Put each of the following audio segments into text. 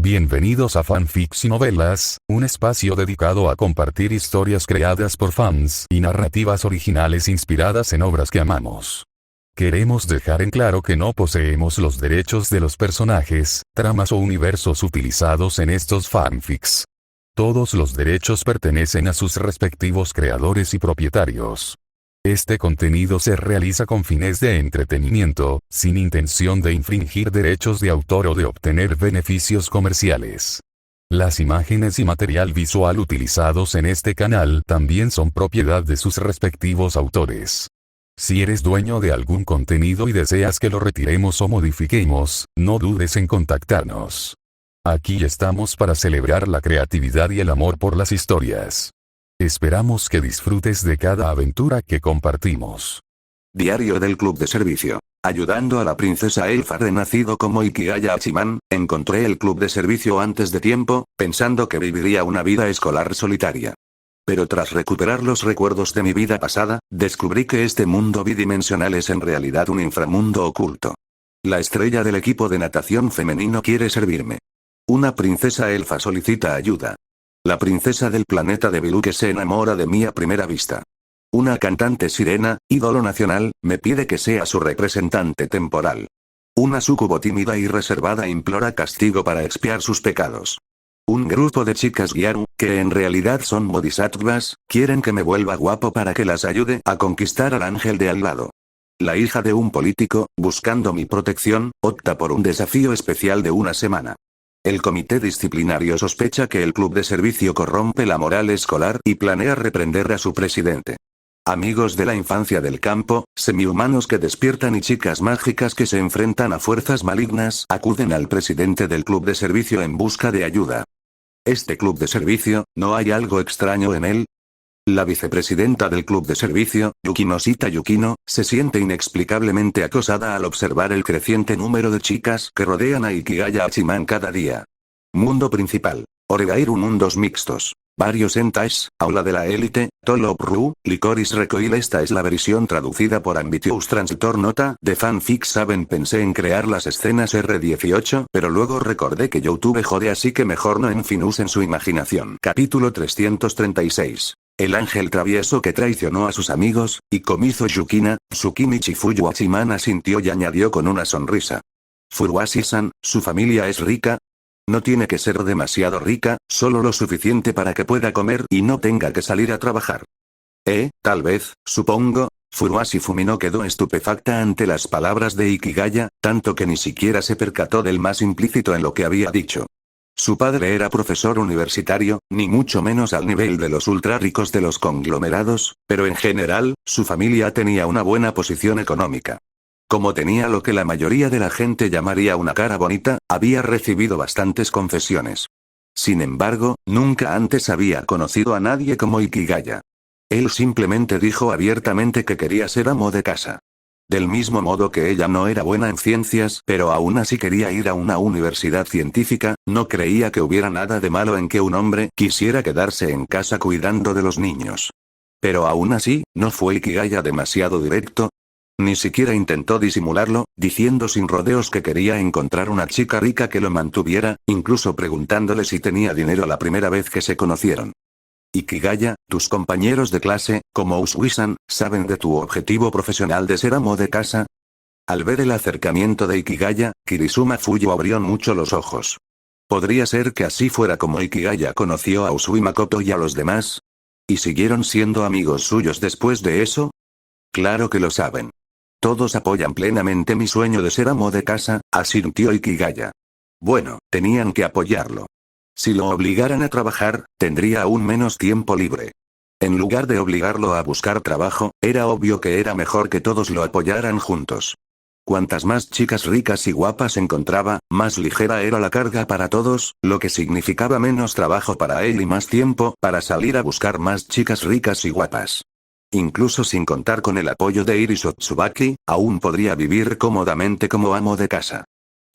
Bienvenidos a Fanfics y Novelas, un espacio dedicado a compartir historias creadas por fans y narrativas originales inspiradas en obras que amamos. Queremos dejar en claro que no poseemos los derechos de los personajes, tramas o universos utilizados en estos fanfics. Todos los derechos pertenecen a sus respectivos creadores y propietarios. Este contenido se realiza con fines de entretenimiento, sin intención de infringir derechos de autor o de obtener beneficios comerciales. Las imágenes y material visual utilizados en este canal también son propiedad de sus respectivos autores. Si eres dueño de algún contenido y deseas que lo retiremos o modifiquemos, no dudes en contactarnos. Aquí estamos para celebrar la creatividad y el amor por las historias. Esperamos que disfrutes de cada aventura que compartimos. Diario del Club de Servicio. Ayudando a la princesa elfa renacido como Ikigaya Hachiman, encontré el club de servicio antes de tiempo, pensando que viviría una vida escolar solitaria. Pero tras recuperar los recuerdos de mi vida pasada, descubrí que este mundo bidimensional es en realidad un inframundo oculto. La estrella del equipo de natación femenino quiere servirme. Una princesa elfa solicita ayuda. La princesa del planeta de Biluque se enamora de mí a primera vista. Una cantante sirena, ídolo nacional, me pide que sea su representante temporal. Una súcubo tímida y reservada implora castigo para expiar sus pecados. Un grupo de chicas gyaru, que en realidad son bodhisattvas, quieren que me vuelva guapo para que las ayude a conquistar al ángel de al lado. La hija de un político, buscando mi protección, opta por un desafío especial de una semana. El comité disciplinario sospecha que el club de servicio corrompe la moral escolar y planea reprender a su presidente. Amigos de la infancia del campo, semihumanos que despiertan y chicas mágicas que se enfrentan a fuerzas malignas acuden al presidente del club de servicio en busca de ayuda. Este club de servicio, ¿no hay algo extraño en él? La vicepresidenta del club de servicio, Yukinoshita Yukino, se siente inexplicablemente acosada al observar el creciente número de chicas que rodean a Ikigaya Hachiman cada día. Mundo principal. Oregairu mundos mixtos. Varios hentais, aula de la élite, Tolo Ru, Licorice Recoil. Esta es la versión traducida por Ambitious Translator. Nota de fanfic. Pensé en crear las escenas R18, pero luego recordé que YouTube jode, así que mejor no. En fin, usen su imaginación. Capítulo 336. El ángel travieso que traicionó a sus amigos, y Komizo Yukina, Tsukimi Chifuyu Hachiman asintió y añadió con una sonrisa. Furuashi-san, ¿su familia es rica? No tiene que ser demasiado rica, solo lo suficiente para que pueda comer y no tenga que salir a trabajar. Tal vez, supongo. Furuashi Fumino quedó estupefacta ante las palabras de Ikigaya, tanto que ni siquiera se percató del más implícito en lo que había dicho. Su padre era profesor universitario, ni mucho menos al nivel de los ultra ricos de los conglomerados, pero en general, su familia tenía una buena posición económica. Como tenía lo que la mayoría de la gente llamaría una cara bonita, había recibido bastantes confesiones. Sin embargo, nunca antes había conocido a nadie como Ikigaya. Él simplemente dijo abiertamente que quería ser amo de casa. Del mismo modo que ella no era buena en ciencias, pero aún así quería ir a una universidad científica, no creía que hubiera nada de malo en que un hombre quisiera quedarse en casa cuidando de los niños. Pero aún así, ¿no fue Ikigaya demasiado directo? Ni siquiera intentó disimularlo, diciendo sin rodeos que quería encontrar una chica rica que lo mantuviera, incluso preguntándole si tenía dinero la primera vez que se conocieron. Ikigaya, tus compañeros de clase, como Usui-san, ¿saben de tu objetivo profesional de ser amo de casa? Al ver el acercamiento de Ikigaya, Kirisuma Fuyu abrió mucho los ojos. ¿Podría ser que así fuera como Ikigaya conoció a Usui Makoto y a los demás? ¿Y siguieron siendo amigos suyos después de eso? Claro que lo saben. Todos apoyan plenamente mi sueño de ser amo de casa, asintió Ikigaya. Bueno, tenían que apoyarlo. Si lo obligaran a trabajar, tendría aún menos tiempo libre. En lugar de obligarlo a buscar trabajo, era obvio que era mejor que todos lo apoyaran juntos. Cuantas más chicas ricas y guapas encontraba, más ligera era la carga para todos, lo que significaba menos trabajo para él y más tiempo para salir a buscar más chicas ricas y guapas. Incluso sin contar con el apoyo de Iris o Tsubaki, aún podría vivir cómodamente como amo de casa.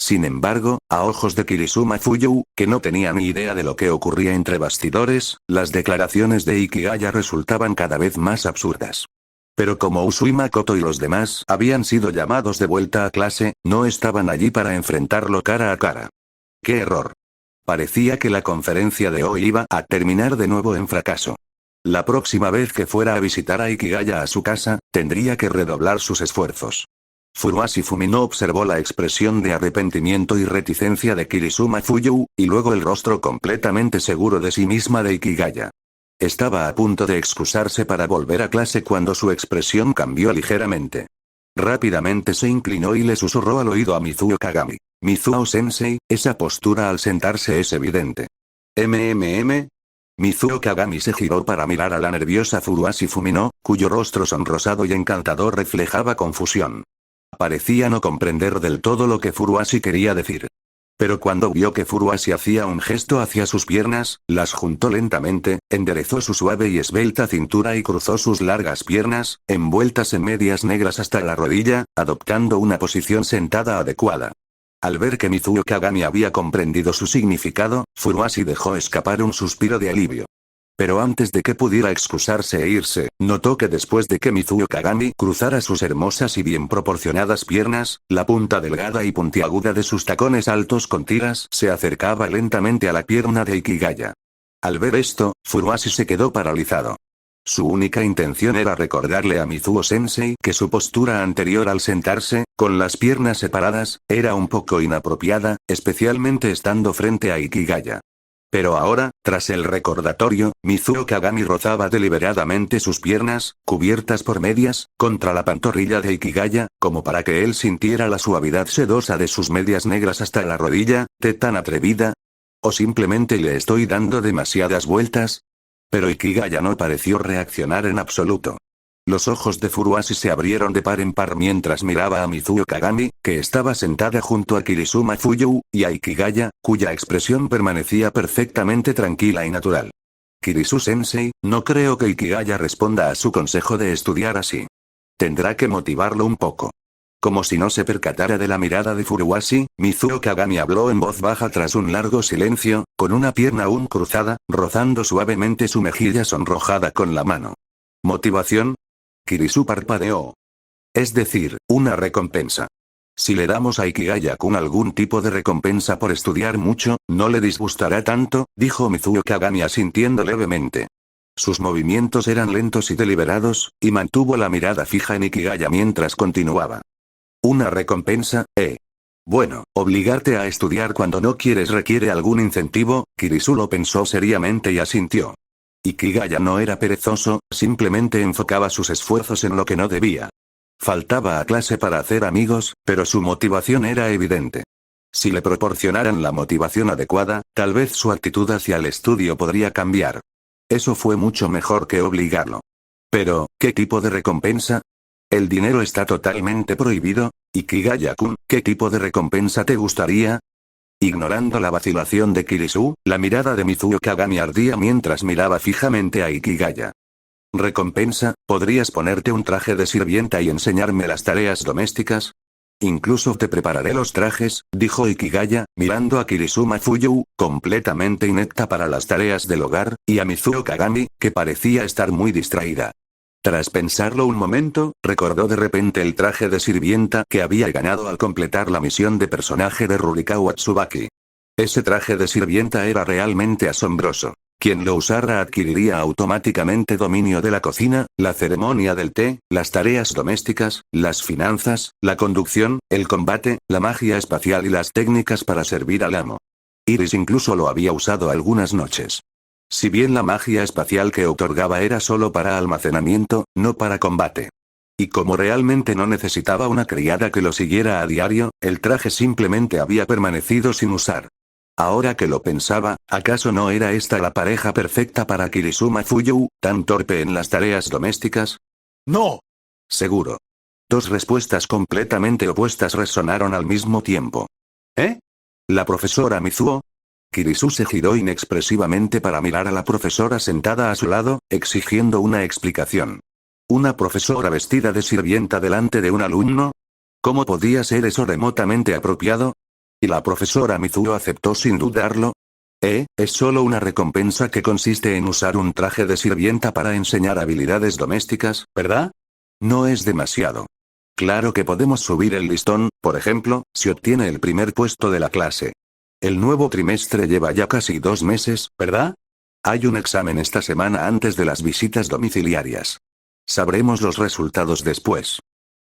Sin embargo, a ojos de Kirisuma Fuyu, que no tenía ni idea de lo que ocurría entre bastidores, las declaraciones de Ikigaya resultaban cada vez más absurdas. Pero como Usui Makoto y los demás habían sido llamados de vuelta a clase, no estaban allí para enfrentarlo cara a cara. ¡Qué error! Parecía que la conferencia de hoy iba a terminar de nuevo en fracaso. La próxima vez que fuera a visitar a Ikigaya a su casa, tendría que redoblar sus esfuerzos. Furuhashi Fumino observó la expresión de arrepentimiento y reticencia de Kirisuma Fuyou, y luego el rostro completamente seguro de sí misma de Ikigaya. Estaba a punto de excusarse para volver a clase cuando su expresión cambió ligeramente. Rápidamente se inclinó y le susurró al oído a Mizuo Kagami. Mizuo-sensei, esa postura al sentarse es evidente. Mizuo Kagami se giró para mirar a la nerviosa Furuhashi Fumino, cuyo rostro sonrosado y encantador reflejaba confusión. Parecía no comprender del todo lo que Furuhashi quería decir. Pero cuando vio que Furuhashi hacía un gesto hacia sus piernas, las juntó lentamente, enderezó su suave y esbelta cintura y cruzó sus largas piernas, envueltas en medias negras hasta la rodilla, adoptando una posición sentada adecuada. Al ver que Mizuo Kagami había comprendido su significado, Furuhashi dejó escapar un suspiro de alivio. Pero antes de que pudiera excusarse e irse, notó que después de que Mizuo Kagami cruzara sus hermosas y bien proporcionadas piernas, la punta delgada y puntiaguda de sus tacones altos con tiras se acercaba lentamente a la pierna de Ikigaya. Al ver esto, Furuhashi se quedó paralizado. Su única intención era recordarle a Mizuo-sensei que su postura anterior al sentarse, con las piernas separadas, era un poco inapropiada, especialmente estando frente a Ikigaya. Pero ahora, tras el recordatorio, Mizuo Kagami rozaba deliberadamente sus piernas, cubiertas por medias, contra la pantorrilla de Ikigaya, como para que él sintiera la suavidad sedosa de sus medias negras hasta la rodilla. ¿Te tan atrevida? ¿O simplemente le estoy dando demasiadas vueltas? Pero Ikigaya no pareció reaccionar en absoluto. Los ojos de Furuhashi se abrieron de par en par mientras miraba a Mizuo Kagami, que estaba sentada junto a Kirisuma Fuyou, y a Ikigaya, cuya expresión permanecía perfectamente tranquila y natural. Kirisu-sensei, no creo que Ikigaya responda a su consejo de estudiar así. Tendrá que motivarlo un poco. Como si no se percatara de la mirada de Furuhashi, Mizuo Kagami habló en voz baja tras un largo silencio, con una pierna aún cruzada, rozando suavemente su mejilla sonrojada con la mano. ¿Motivación? Kirisu parpadeó. Es decir, una recompensa. Si le damos a Ikigaya-kun algún tipo de recompensa por estudiar mucho, no le disgustará tanto, dijo Mizuo Kagami asintiendo levemente. Sus movimientos eran lentos y deliberados, y mantuvo la mirada fija en Ikigaya mientras continuaba. ¿Una recompensa, Bueno, obligarte a estudiar cuando no quieres requiere algún incentivo. Kirisu lo pensó seriamente y asintió. Ikigaya no era perezoso, simplemente enfocaba sus esfuerzos en lo que no debía. Faltaba a clase para hacer amigos, pero su motivación era evidente. Si le proporcionaran la motivación adecuada, tal vez su actitud hacia el estudio podría cambiar. Eso fue mucho mejor que obligarlo. Pero, ¿qué tipo de recompensa? ¿El dinero está totalmente prohibido? Ikigaya-kun, ¿qué tipo de recompensa te gustaría? Ignorando la vacilación de Kirisu, la mirada de Mizuo Kagami ardía mientras miraba fijamente a Ikigaya. ¿Recompensa? ¿Podrías ponerte un traje de sirvienta y enseñarme las tareas domésticas? Incluso te prepararé los trajes, dijo Ikigaya, mirando a Kirisuma Fuyou, completamente inepta para las tareas del hogar, y a Mizuo Kagami, que parecía estar muy distraída. Tras pensarlo un momento, recordó de repente el traje de sirvienta que había ganado al completar la misión de personaje de Rurikawa Tsubaki. Ese traje de sirvienta era realmente asombroso. Quien lo usara adquiriría automáticamente dominio de la cocina, la ceremonia del té, las tareas domésticas, las finanzas, la conducción, el combate, la magia espacial y las técnicas para servir al amo. Iris incluso lo había usado algunas noches. Si bien la magia espacial que otorgaba era solo para almacenamiento, no para combate. Y como realmente no necesitaba una criada que lo siguiera a diario, el traje simplemente había permanecido sin usar. Ahora que lo pensaba, ¿acaso no era esta la pareja perfecta para Kirisuma Fuyou, tan torpe en las tareas domésticas? ¡No! Seguro. Dos respuestas completamente opuestas resonaron al mismo tiempo. ¿Eh? ¿La profesora Mizuo? Kirisu se giró inexpresivamente para mirar a la profesora sentada a su lado, exigiendo una explicación. ¿Una profesora vestida de sirvienta delante de un alumno? ¿Cómo podía ser eso remotamente apropiado? ¿Y la profesora Mizuo aceptó sin dudarlo? Es solo una recompensa que consiste en usar un traje de sirvienta para enseñar habilidades domésticas, ¿verdad? No es demasiado. Claro que podemos subir el listón, por ejemplo, si obtiene el primer puesto de la clase. El nuevo trimestre lleva ya casi 2 meses, ¿verdad? Hay un examen esta semana antes de las visitas domiciliarias. Sabremos los resultados después.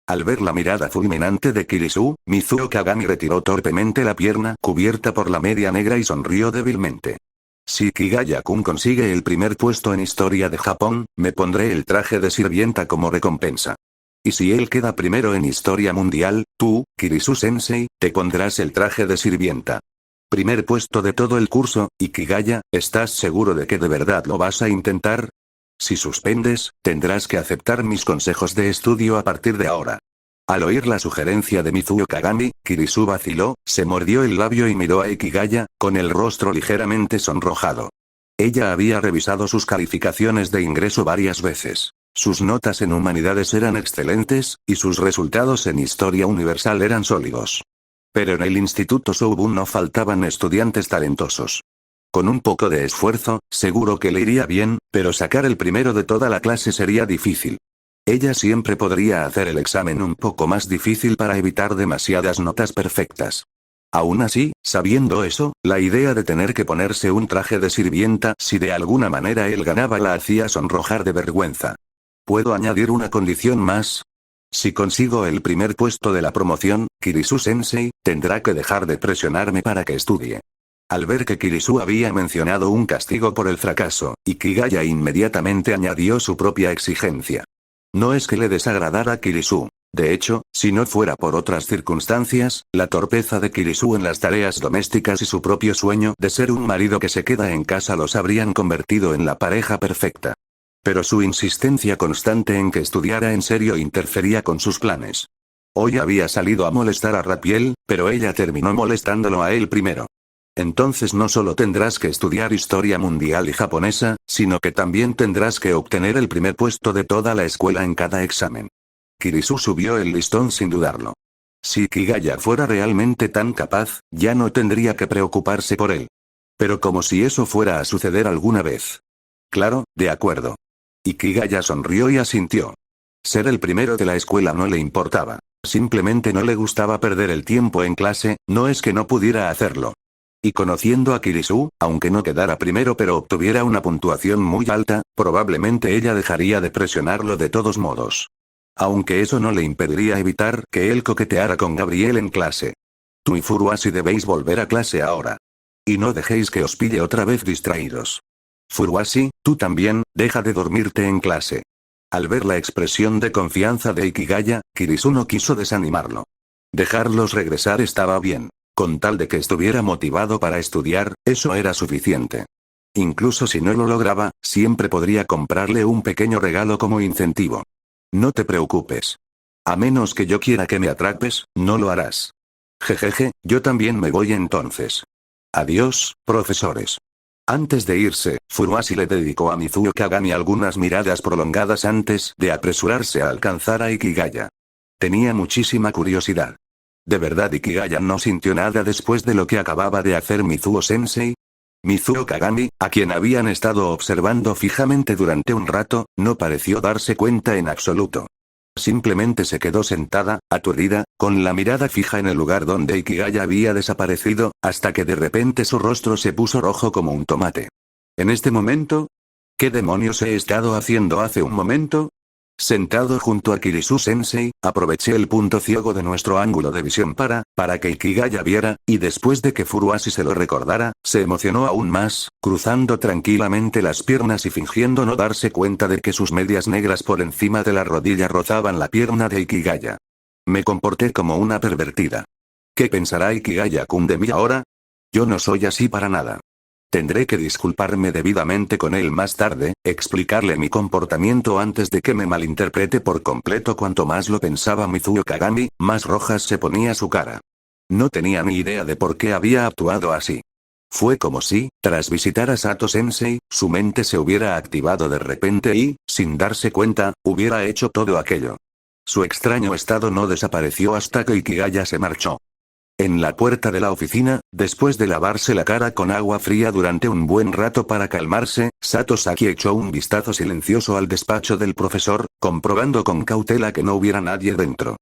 Al ver la mirada fulminante de Kirisu, Mizuo Kagami retiró torpemente la pierna cubierta por la media negra y sonrió débilmente. Si Kigaya-kun consigue el primer puesto en historia de Japón, me pondré el traje de sirvienta como recompensa. Y si él queda primero en historia mundial, tú, Kirisu-sensei, te pondrás el traje de sirvienta. Primer puesto de todo el curso, y Kigaya, ¿estás seguro de que de verdad lo vas a intentar? Si suspendes, tendrás que aceptar mis consejos de estudio a partir de ahora. Al oír la sugerencia de Mizuo Kagami, Kirisu vaciló, se mordió el labio y miró a Ikigaya, con el rostro ligeramente sonrojado. Ella había revisado sus calificaciones de ingreso varias veces. Sus notas en humanidades eran excelentes, y sus resultados en historia universal eran sólidos. Pero en el Instituto Soubun no faltaban estudiantes talentosos. Con un poco de esfuerzo, seguro que le iría bien, pero sacar el primero de toda la clase sería difícil. Ella siempre podría hacer el examen un poco más difícil para evitar demasiadas notas perfectas. Aún así, sabiendo eso, la idea de tener que ponerse un traje de sirvienta si de alguna manera él ganaba la hacía sonrojar de vergüenza. ¿Puedo añadir una condición más? Si consigo el primer puesto de la promoción, Kirisu-sensei, tendrá que dejar de presionarme para que estudie. Al ver que Kirisu había mencionado un castigo por el fracaso, Ikigaya inmediatamente añadió su propia exigencia. No es que le desagradara a Kirisu. De hecho, si no fuera por otras circunstancias, la torpeza de Kirisu en las tareas domésticas y su propio sueño de ser un marido que se queda en casa los habrían convertido en la pareja perfecta. Pero su insistencia constante en que estudiara en serio interfería con sus planes. Hoy había salido a molestar a Rapiel, pero ella terminó molestándolo a él primero. Entonces no solo tendrás que estudiar historia mundial y japonesa, sino que también tendrás que obtener el primer puesto de toda la escuela en cada examen. Kirisu subió el listón sin dudarlo. Si Kigaya fuera realmente tan capaz, ya no tendría que preocuparse por él. Pero como si eso fuera a suceder alguna vez. Claro, de acuerdo. Y Kigaya sonrió y asintió. Ser el primero de la escuela no le importaba. Simplemente no le gustaba perder el tiempo en clase, no es que no pudiera hacerlo. Y conociendo a Kirisu, aunque no quedara primero pero obtuviera una puntuación muy alta, probablemente ella dejaría de presionarlo de todos modos. Aunque eso no le impediría evitar que él coqueteara con Gabriel en clase. Tú y Furuashi debéis volver a clase ahora. Y no dejéis que os pille otra vez distraídos. Furuashi, tú también, deja de dormirte en clase. Al ver la expresión de confianza de Ikigaya, Kirisu no quiso desanimarlo. Dejarlos regresar estaba bien. Con tal de que estuviera motivado para estudiar, eso era suficiente. Incluso si no lo lograba, siempre podría comprarle un pequeño regalo como incentivo. No te preocupes. A menos que yo quiera que me atrapes, no lo harás. Jejeje, yo también me voy entonces. Adiós, profesores. Antes de irse, Furuashi le dedicó a Mizuo Kagami algunas miradas prolongadas antes de apresurarse a alcanzar a Ikigaya. Tenía muchísima curiosidad. ¿De verdad Ikigaya no sintió nada después de lo que acababa de hacer Mizuo-sensei? Mizuo Kagami, a quien habían estado observando fijamente durante un rato, no pareció darse cuenta en absoluto. Simplemente se quedó sentada, aturdida, con la mirada fija en el lugar donde Ikigaya había desaparecido, hasta que de repente su rostro se puso rojo como un tomate. En este momento, ¿qué demonios he estado haciendo hace un momento? Sentado junto a Kirisu-sensei, aproveché el punto ciego de nuestro ángulo de visión para que Ikigaya viera, y después de que Furuashi se lo recordara, se emocionó aún más, cruzando tranquilamente las piernas y fingiendo no darse cuenta de que sus medias negras por encima de la rodilla rozaban la pierna de Ikigaya. Me comporté como una pervertida. ¿Qué pensará Ikigaya-kun de mí ahora? Yo no soy así para nada. Tendré que disculparme debidamente con él más tarde, explicarle mi comportamiento antes de que me malinterprete por completo. Cuanto más lo pensaba Mizuo Kagami, más rojas se ponía su cara. No tenía ni idea de por qué había actuado así. Fue como si, tras visitar a Sato-sensei, su mente se hubiera activado de repente y, sin darse cuenta, hubiera hecho todo aquello. Su extraño estado no desapareció hasta que Ikigaya se marchó. En la puerta de la oficina, después de lavarse la cara con agua fría durante un buen rato para calmarse, Sato Saki echó un vistazo silencioso al despacho del profesor, comprobando con cautela que no hubiera nadie dentro.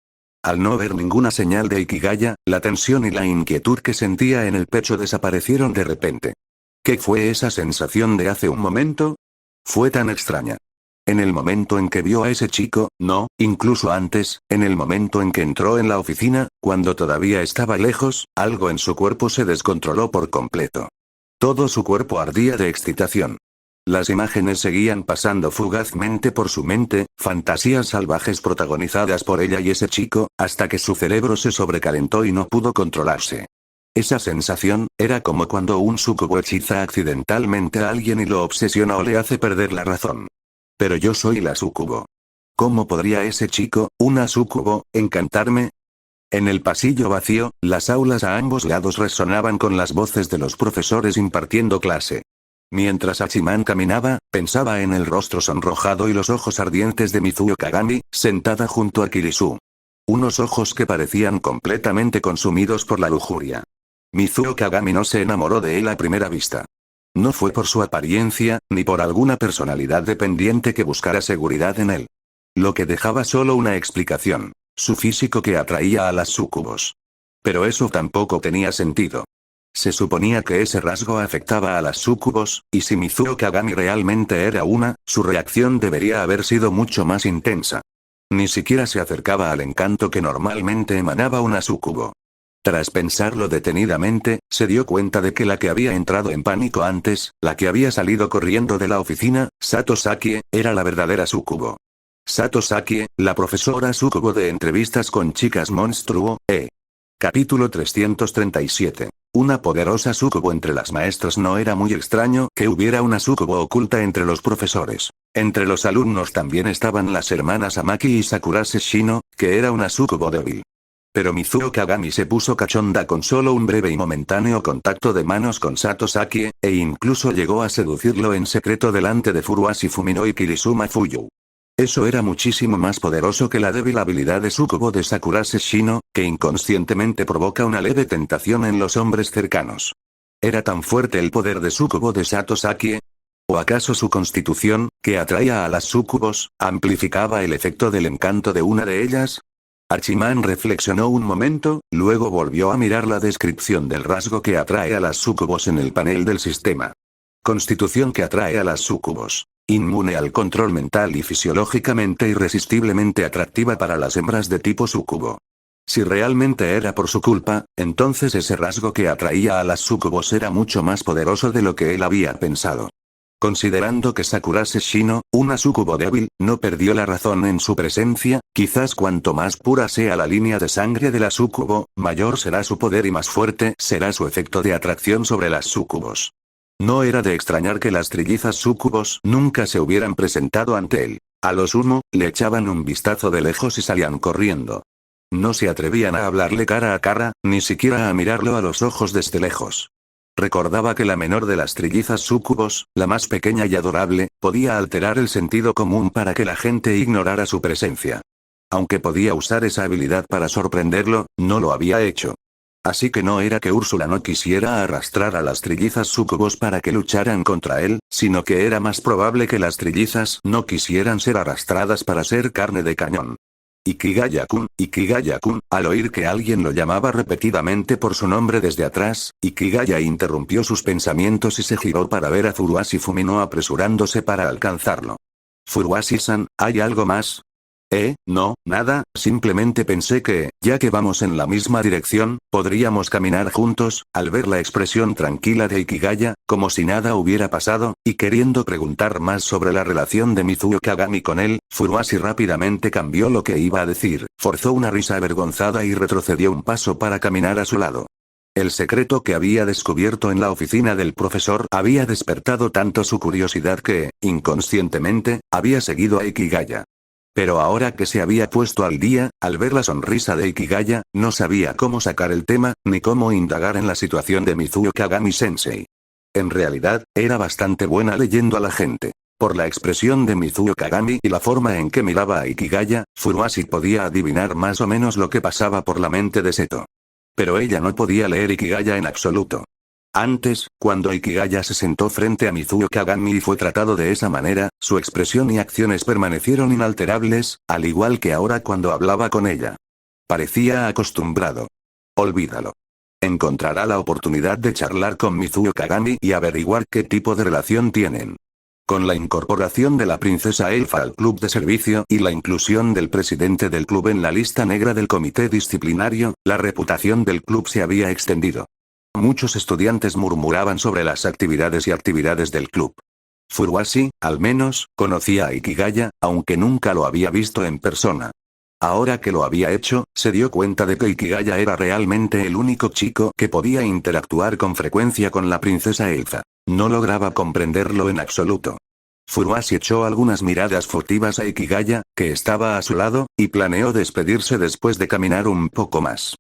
Al no ver ninguna señal de Ikigaya, la tensión y la inquietud que sentía en el pecho desaparecieron de repente. ¿Qué fue esa sensación de hace un momento? Fue tan extraña. En el momento en que vio a ese chico, no, incluso antes, en el momento en que entró en la oficina, cuando todavía estaba lejos, algo en su cuerpo se descontroló por completo. Todo su cuerpo ardía de excitación. Las imágenes seguían pasando fugazmente por su mente, fantasías salvajes protagonizadas por ella y ese chico, hasta que su cerebro se sobrecalentó y no pudo controlarse. Esa sensación, era como cuando un sucubo hechiza accidentalmente a alguien y lo obsesiona o le hace perder la razón. Pero yo soy la sucubo. ¿Cómo podría ese chico, una sucubo, encantarme? En el pasillo vacío, las aulas a ambos lados resonaban con las voces de los profesores impartiendo clase. Mientras Hachiman caminaba, pensaba en el rostro sonrojado y los ojos ardientes de Mizuo Kagami, sentada junto a Kirisu. Unos ojos que parecían completamente consumidos por la lujuria. Mizuo Kagami no se enamoró de él a primera vista. No fue por su apariencia, ni por alguna personalidad dependiente que buscara seguridad en él. Lo que dejaba solo una explicación: su físico que atraía a las súcubos. Pero eso tampoco tenía sentido. Se suponía que ese rasgo afectaba a las súcubos, y si Mizuo Kagami realmente era una, su reacción debería haber sido mucho más intensa. Ni siquiera se acercaba al encanto que normalmente emanaba una súcubo. Tras pensarlo detenidamente, se dio cuenta de que la que había entrado en pánico antes, la que había salido corriendo de la oficina, Sato Sakie, era la verdadera súcubo. Sato Sakie, la profesora súcubo de entrevistas con chicas monstruo, Capítulo 337. Una poderosa súcubo entre las maestras. No era muy extraño que hubiera una súcubo oculta entre los profesores. Entre los alumnos también estaban las hermanas Amaki y Sakurase Shino, que era una súcubo débil. Pero Mizuo Kagami se puso cachonda con solo un breve y momentáneo contacto de manos con Sato Sakie, e incluso llegó a seducirlo en secreto delante de Furuashi Fumino y Kirisuma Fuyu. Eso era muchísimo más poderoso que la débil habilidad de súcubo de Sakurase Shino, que inconscientemente provoca una leve tentación en los hombres cercanos. ¿Era tan fuerte el poder de súcubo de Sato Sakie? ¿O acaso su constitución, que atraía a las súcubos, amplificaba el efecto del encanto de una de ellas? Hachiman reflexionó un momento, luego volvió a mirar la descripción del rasgo que atrae a las súcubos en el panel del sistema. Constitución que atrae a las súcubos. Inmune al control mental y fisiológicamente irresistiblemente atractiva para las hembras de tipo súcubo. Si realmente era por su culpa, entonces ese rasgo que atraía a las súcubos era mucho más poderoso de lo que él había pensado. Considerando que Sakurase Shino, una súcubo débil, no perdió la razón en su presencia, quizás cuanto más pura sea la línea de sangre de la súcubo, mayor será su poder y más fuerte será su efecto de atracción sobre las súcubos. No era de extrañar que las trillizas súcubos nunca se hubieran presentado ante él. A lo sumo, le echaban un vistazo de lejos y salían corriendo. No se atrevían a hablarle cara a cara, ni siquiera a mirarlo a los ojos desde lejos. Recordaba que la menor de las trillizas súcubos, la más pequeña y adorable, podía alterar el sentido común para que la gente ignorara su presencia. Aunque podía usar esa habilidad para sorprenderlo, no lo había hecho. Así que no era que Úrsula no quisiera arrastrar a las trillizas súcubos para que lucharan contra él, sino que era más probable que las trillizas no quisieran ser arrastradas para ser carne de cañón. Ikigaya-kun, Ikigaya-kun. Al oír que alguien lo llamaba repetidamente por su nombre desde atrás, Ikigaya interrumpió sus pensamientos y se giró para ver a Furuashi Fumino apresurándose para alcanzarlo. Furuashi-san, ¿hay algo más? No, nada, simplemente pensé que, ya que vamos en la misma dirección, podríamos caminar juntos. Al ver la expresión tranquila de Ikigaya, como si nada hubiera pasado, y queriendo preguntar más sobre la relación de Mizuo Kagami con él, Furuashi rápidamente cambió lo que iba a decir, forzó una risa avergonzada y retrocedió un paso para caminar a su lado. El secreto que había descubierto en la oficina del profesor había despertado tanto su curiosidad que, inconscientemente, había seguido a Ikigaya. Pero ahora que se había puesto al día, al ver la sonrisa de Ikigaya, no sabía cómo sacar el tema, ni cómo indagar en la situación de Mizuo Kagami-sensei. En realidad, era bastante buena leyendo a la gente. Por la expresión de Mizuo Kagami y la forma en que miraba a Ikigaya, Furuashi podía adivinar más o menos lo que pasaba por la mente de Seto. Pero ella no podía leer Ikigaya en absoluto. Antes, cuando Ikigaya se sentó frente a Mizuo Kagami y fue tratado de esa manera, su expresión y acciones permanecieron inalterables, al igual que ahora cuando hablaba con ella. Parecía acostumbrado. Olvídalo. Encontrará la oportunidad de charlar con Mizuo Kagami y averiguar qué tipo de relación tienen. Con la incorporación de la princesa Elfa al club de servicio y la inclusión del presidente del club en la lista negra del comité disciplinario, la reputación del club se había extendido. Muchos estudiantes murmuraban sobre las actividades y actividades del club. Furuhashi, al menos, conocía a Ikigaya, aunque nunca lo había visto en persona. Ahora que lo había hecho, se dio cuenta de que Ikigaya era realmente el único chico que podía interactuar con frecuencia con la princesa Elfa. No lograba comprenderlo en absoluto. Furuhashi echó algunas miradas furtivas a Ikigaya, que estaba a su lado, y planeó despedirse después de caminar un poco más.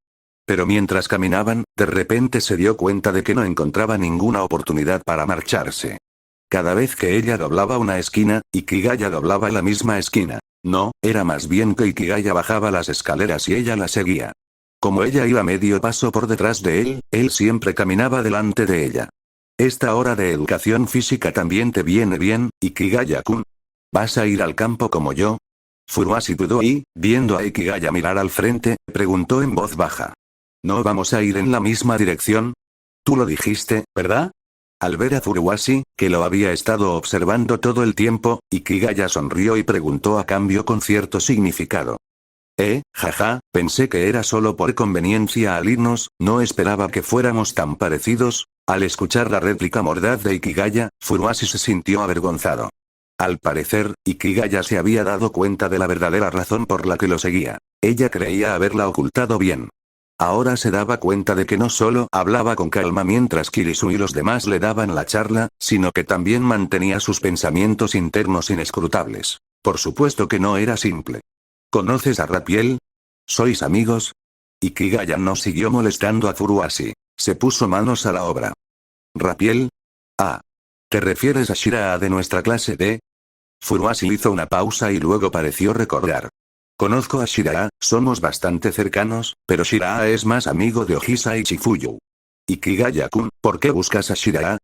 Pero mientras caminaban, de repente se dio cuenta de que no encontraba ninguna oportunidad para marcharse. Cada vez que ella doblaba una esquina, Ikigaya doblaba la misma esquina. No, era más bien que Ikigaya bajaba las escaleras y ella la seguía. Como ella iba medio paso por detrás de él siempre caminaba delante de ella. Esta hora de educación física también te viene bien, Ikigaya-kun. ¿Vas a ir al campo como yo? Furuhashi dudó y, viendo a Ikigaya mirar al frente, preguntó en voz baja. ¿No vamos a ir en la misma dirección? Tú lo dijiste, ¿verdad? Al ver a Furuhashi, que lo había estado observando todo el tiempo, Ikigaya sonrió y preguntó a cambio con cierto significado. Jaja, pensé que era solo por conveniencia al irnos, no esperaba que fuéramos tan parecidos. Al escuchar la réplica mordaz de Ikigaya, Furuhashi se sintió avergonzado. Al parecer, Ikigaya se había dado cuenta de la verdadera razón por la que lo seguía. Ella creía haberla ocultado bien. Ahora se daba cuenta de que no solo hablaba con calma mientras Kirisu y los demás le daban la charla, sino que también mantenía sus pensamientos internos inescrutables. Por supuesto que no era simple. ¿Conoces a Rapiel? ¿Sois amigos? Ikigaya no siguió molestando a Furuhashi. Se puso manos a la obra. ¿Rapiel? Ah. ¿Te refieres a Shiraa de nuestra clase de? Furuhashi hizo una pausa y luego pareció recordar. Conozco a Shiraa, somos bastante cercanos, pero Shiraa es más amigo de Ohisa y Chifuyu. Ikigaya-kun, ¿por qué buscas a Shiraa?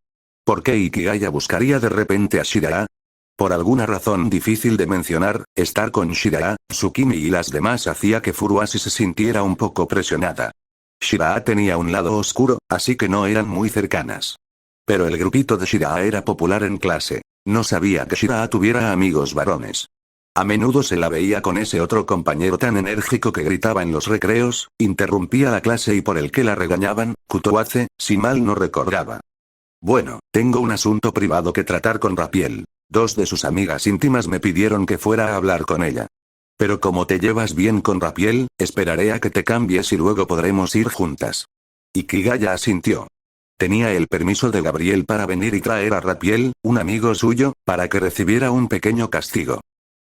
¿Por qué Ikigaya buscaría de repente a Shiraa? Por alguna razón difícil de mencionar, estar con Shiraa, Tsukimi y las demás hacía que Furuhashi se sintiera un poco presionada. Shiraa tenía un lado oscuro, así que no eran muy cercanas. Pero el grupito de Shiraa era popular en clase. No sabía que Shiraa tuviera amigos varones. A menudo se la veía con ese otro compañero tan enérgico que gritaba en los recreos, interrumpía la clase y por el que la regañaban, Kutoace, si mal no recordaba. Bueno, tengo un asunto privado que tratar con Rapiel. 2 de sus amigas íntimas me pidieron que fuera a hablar con ella. Pero como te llevas bien con Rapiel, esperaré a que te cambies y luego podremos ir juntas. Ikigaya asintió. Tenía el permiso de Gabriel para venir y traer a Rapiel, un amigo suyo, para que recibiera un pequeño castigo.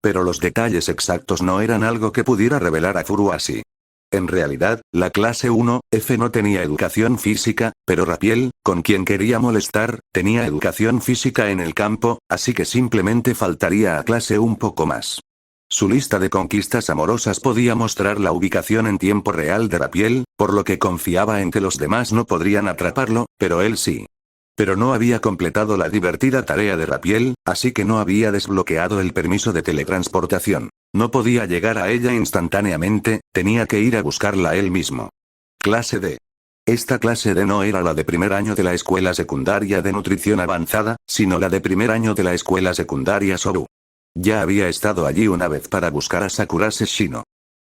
Pero los detalles exactos no eran algo que pudiera revelar a Furuhashi. En realidad, la clase 1F no tenía educación física, pero Rapiel, con quien quería molestar, tenía educación física en el campo, así que simplemente faltaría a clase un poco más. Su lista de conquistas amorosas podía mostrar la ubicación en tiempo real de Rapiel, por lo que confiaba en que los demás no podrían atraparlo, pero él sí. Pero no había completado la divertida tarea de Rapiel, así que no había desbloqueado el permiso de teletransportación. No podía llegar a ella instantáneamente, tenía que ir a buscarla él mismo. Clase D. Esta clase D no era la de primer año de la escuela secundaria de nutrición avanzada, sino la de primer año de la escuela secundaria Soru. Ya había estado allí una vez para buscar a Sakurase Shino.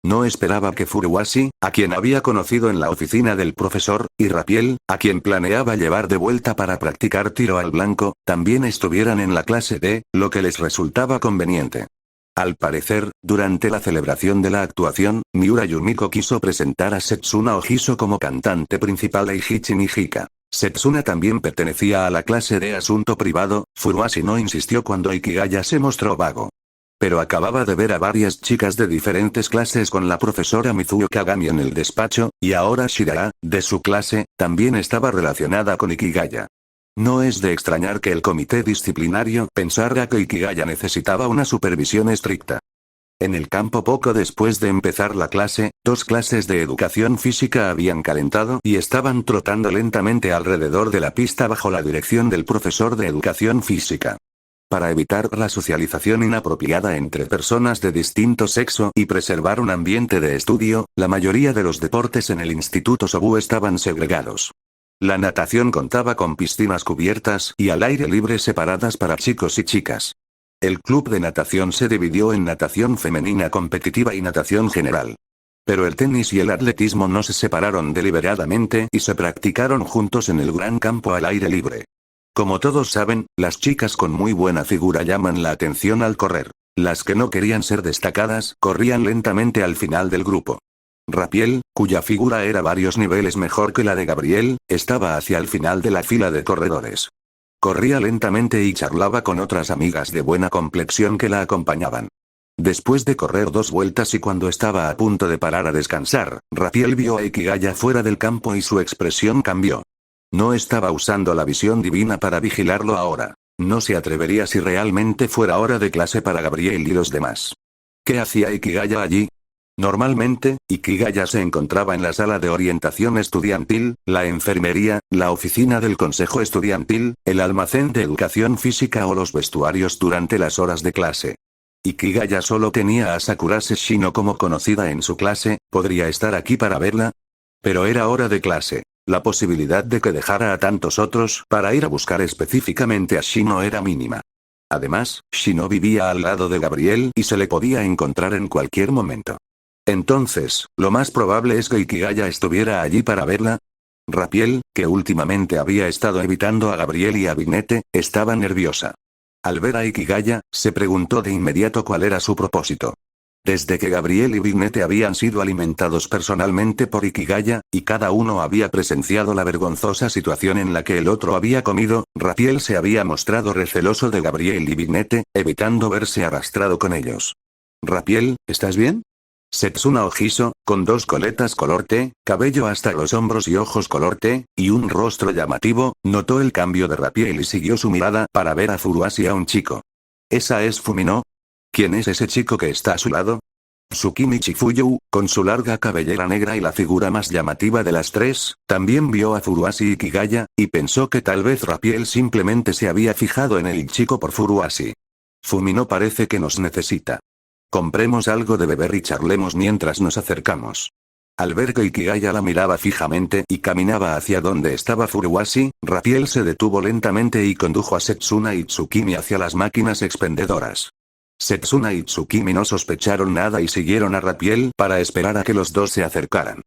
No esperaba que Furuhashi, a quien había conocido en la oficina del profesor, y Rapiel, a quien planeaba llevar de vuelta para practicar tiro al blanco, también estuvieran en la clase D, lo que les resultaba conveniente. Al parecer, durante la celebración de la actuación, Miura Yumiko quiso presentar a Setsuna Ohiso como cantante principal e Iichi Nijika. Setsuna también pertenecía a la clase de asunto privado. Furuhashi no insistió cuando Ikigaya se mostró vago. Pero acababa de ver a varias chicas de diferentes clases con la profesora Mizuo Kagami en el despacho, y ahora Shiraa, de su clase, también estaba relacionada con Ikigaya. No es de extrañar que el comité disciplinario pensara que Ikigaya necesitaba una supervisión estricta. En el campo poco después de empezar la clase, 2 clases de educación física habían calentado y estaban trotando lentamente alrededor de la pista bajo la dirección del profesor de educación física. Para evitar la socialización inapropiada entre personas de distinto sexo y preservar un ambiente de estudio, la mayoría de los deportes en el Instituto Sobu estaban segregados. La natación contaba con piscinas cubiertas y al aire libre separadas para chicos y chicas. El club de natación se dividió en natación femenina competitiva y natación general. Pero el tenis y el atletismo no se separaron deliberadamente y se practicaron juntos en el gran campo al aire libre. Como todos saben, las chicas con muy buena figura llaman la atención al correr. Las que no querían ser destacadas corrían lentamente al final del grupo. Rapiel, cuya figura era varios niveles mejor que la de Gabriel, estaba hacia el final de la fila de corredores. Corría lentamente y charlaba con otras amigas de buena complexión que la acompañaban. Después de correr 2 vueltas y cuando estaba a punto de parar a descansar, Rapiel vio a Ikigaya fuera del campo y su expresión cambió. No estaba usando la visión divina para vigilarlo ahora. No se atrevería si realmente fuera hora de clase para Gabriel y los demás. ¿Qué hacía Ikigaya allí? Normalmente, Ikigaya se encontraba en la sala de orientación estudiantil, la enfermería, la oficina del consejo estudiantil, el almacén de educación física o los vestuarios durante las horas de clase. Ikigaya solo tenía a Sakurase Shino como conocida en su clase, ¿podría estar aquí para verla? Pero era hora de clase. La posibilidad de que dejara a tantos otros para ir a buscar específicamente a Shino era mínima. Además, Shino vivía al lado de Gabriel y se le podía encontrar en cualquier momento. Entonces, lo más probable es que Ikigaya estuviera allí para verla. Rapiel, que últimamente había estado evitando a Gabriel y a Binete, estaba nerviosa. Al ver a Ikigaya, se preguntó de inmediato cuál era su propósito. Desde que Gabriel y Binete habían sido alimentados personalmente por Ikigaya, y cada uno había presenciado la vergonzosa situación en la que el otro había comido, Rapiel se había mostrado receloso de Gabriel y Binete, evitando verse arrastrado con ellos. «Rapiel, ¿estás bien?» Setsuna Ojiso, con 2 coletas color té, cabello hasta los hombros y ojos color té, y un rostro llamativo, notó el cambio de Rapiel y siguió su mirada para ver a Furuashi a un chico. «¿Esa es Fumino? ¿Quién es ese chico que está a su lado?» Tsukimi Chifuyu, con su larga cabellera negra y la figura más llamativa de las 3, también vio a Furuashi Ikigaya, y pensó que tal vez Rapiel simplemente se había fijado en el chico por Furuashi. «Fumino parece que nos necesita. Compremos algo de beber y charlemos mientras nos acercamos». Al ver que Ikigaya la miraba fijamente y caminaba hacia donde estaba Furuashi, Rapiel se detuvo lentamente y condujo a Setsuna y Tsukimi hacia las máquinas expendedoras. Setsuna y Tsukimi no sospecharon nada y siguieron a Rapiel para esperar a que los dos se acercaran.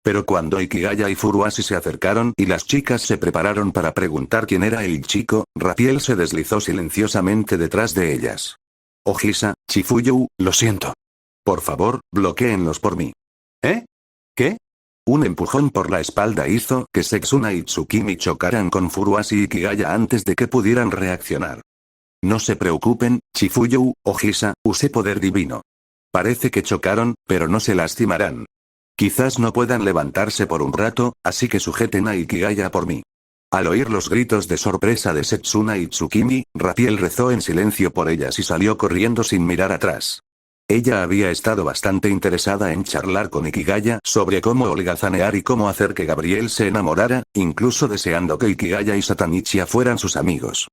Pero cuando Ikigaya y Furuashi se acercaron y las chicas se prepararon para preguntar quién era el chico, Rapiel se deslizó silenciosamente detrás de ellas. «Ojisa, Chifuyu, lo siento. Por favor, bloquéenlos por mí». «¿Eh? ¿Qué?» Un empujón por la espalda hizo que Setsuna y Tsukimi chocaran con Furuashi y Ikigaya antes de que pudieran reaccionar. «No se preocupen, Chifuyu, Ojisa, usé poder divino. Parece que chocaron, pero no se lastimarán. Quizás no puedan levantarse por un rato, así que sujeten a Ikigaya por mí». Al oír los gritos de sorpresa de Setsuna y Tsukimi, Rapiel rezó en silencio por ellas y salió corriendo sin mirar atrás. Ella había estado bastante interesada en charlar con Ikigaya sobre cómo holgazanear y cómo hacer que Gabriel se enamorara, incluso deseando que Ikigaya y Satanichia fueran sus amigos.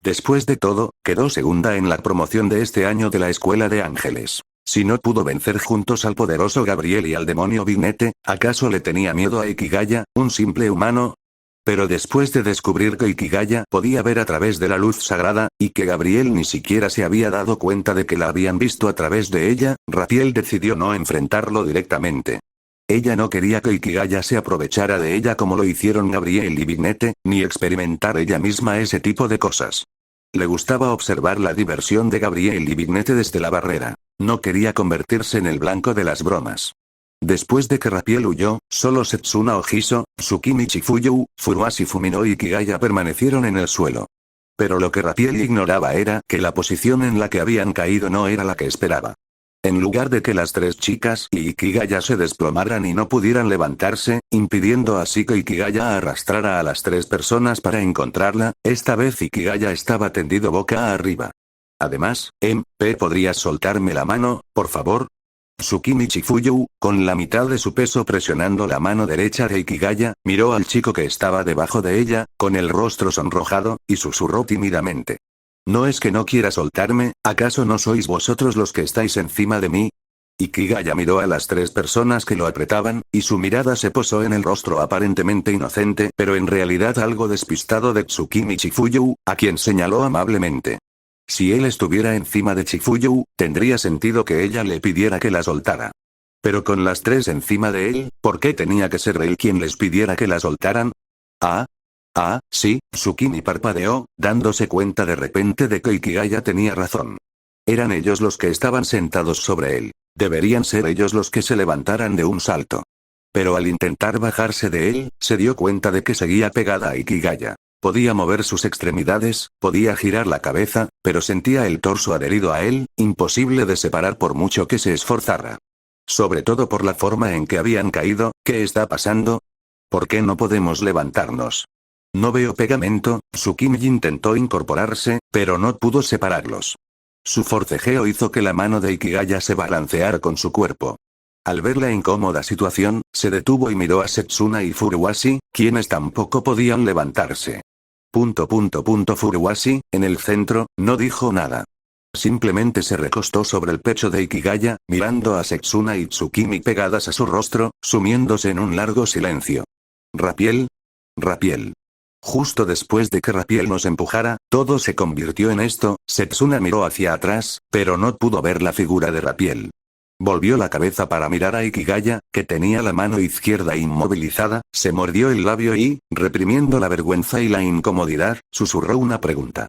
Después de todo, quedó segunda en la promoción de este año de la Escuela de Ángeles. Si no pudo vencer juntos al poderoso Gabriel y al demonio Binete, ¿acaso le tenía miedo a Ikigaya, un simple humano? Pero después de descubrir que Ikigaya podía ver a través de la luz sagrada, y que Gabriel ni siquiera se había dado cuenta de que la habían visto a través de ella, Rapiel decidió no enfrentarlo directamente. Ella no quería que Ikigaya se aprovechara de ella como lo hicieron Gabriel y Binete, ni experimentar ella misma ese tipo de cosas. Le gustaba observar la diversión de Gabriel y Binete desde la barrera. No quería convertirse en el blanco de las bromas. Después de que Rapiel huyó, solo Setsuna Ojiso, Tsukimi Chifuyu, Furuashi Fumino y Ikigaya permanecieron en el suelo. Pero lo que Rapiel ignoraba era que la posición en la que habían caído no era la que esperaba. En lugar de que las 3 chicas y Ikigaya se desplomaran y no pudieran levantarse, impidiendo así que Ikigaya arrastrara a las 3 personas para encontrarla, esta vez Ikigaya estaba tendido boca arriba. Además, ¿podrías soltarme la mano, por favor? Tsukimi Chifuyu, con la mitad de su peso presionando la mano derecha de Ikigaya, miró al chico que estaba debajo de ella, con el rostro sonrojado, y susurró tímidamente. ¿No es que no quiera soltarme? ¿Acaso no sois vosotros los que estáis encima de mí? Ikigaya miró a las tres personas que lo apretaban, y su mirada se posó en el rostro aparentemente inocente pero en realidad algo despistado de Tsukimi Chifuyu, a quien señaló amablemente. Si él estuviera encima de Chifuyu, tendría sentido que ella le pidiera que la soltara. Pero con las tres encima de él, ¿por qué tenía que ser él quien les pidiera que la soltaran? Sí, Tsukimi parpadeó, dándose cuenta de repente de que Ikigaya tenía razón. Eran ellos los que estaban sentados sobre él. Deberían ser ellos los que se levantaran de un salto. Pero al intentar bajarse de él, se dio cuenta de que seguía pegada a Ikigaya. Podía mover sus extremidades, podía girar la cabeza, pero sentía el torso adherido a él, imposible de separar por mucho que se esforzara. Sobre todo por la forma en que habían caído. ¿Qué está pasando? ¿Por qué no podemos levantarnos? No veo pegamento. Tsukimi intentó incorporarse, pero no pudo separarlos. Su forcejeo hizo que la mano de Ikigaya se balanceara con su cuerpo. Al ver la incómoda situación, se detuvo y miró a Setsuna y Furuwashi, quienes tampoco podían levantarse. Furuwashi, en el centro, no dijo nada. Simplemente se recostó sobre el pecho de Ikigaya, mirando a Setsuna y Tsukimi pegadas a su rostro, sumiéndose en un largo silencio. ¿Rapiel? Rapiel. Justo después de que Rapiel nos empujara, todo se convirtió en esto. Setsuna miró hacia atrás, pero no pudo ver la figura de Rapiel. Volvió la cabeza para mirar a Ikigaya, que tenía la mano izquierda inmovilizada, se mordió el labio y, reprimiendo la vergüenza y la incomodidad, susurró una pregunta.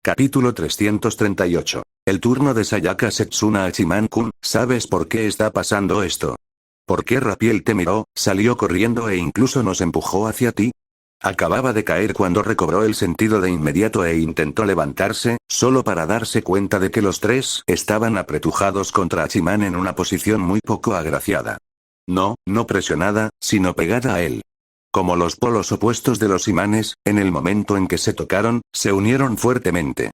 Capítulo 338. El turno de Sayaka Setsuna Hachiman-kun, ¿sabes por qué está pasando esto? ¿Por qué Rapiel te miró, salió corriendo e incluso nos empujó hacia ti? Acababa de caer cuando recobró el sentido de inmediato e intentó levantarse, solo para darse cuenta de que los tres estaban apretujados contra Hachiman en una posición muy poco agraciada. No presionada, sino pegada a él. Como los polos opuestos de los imanes, en el momento en que se tocaron, se unieron fuertemente.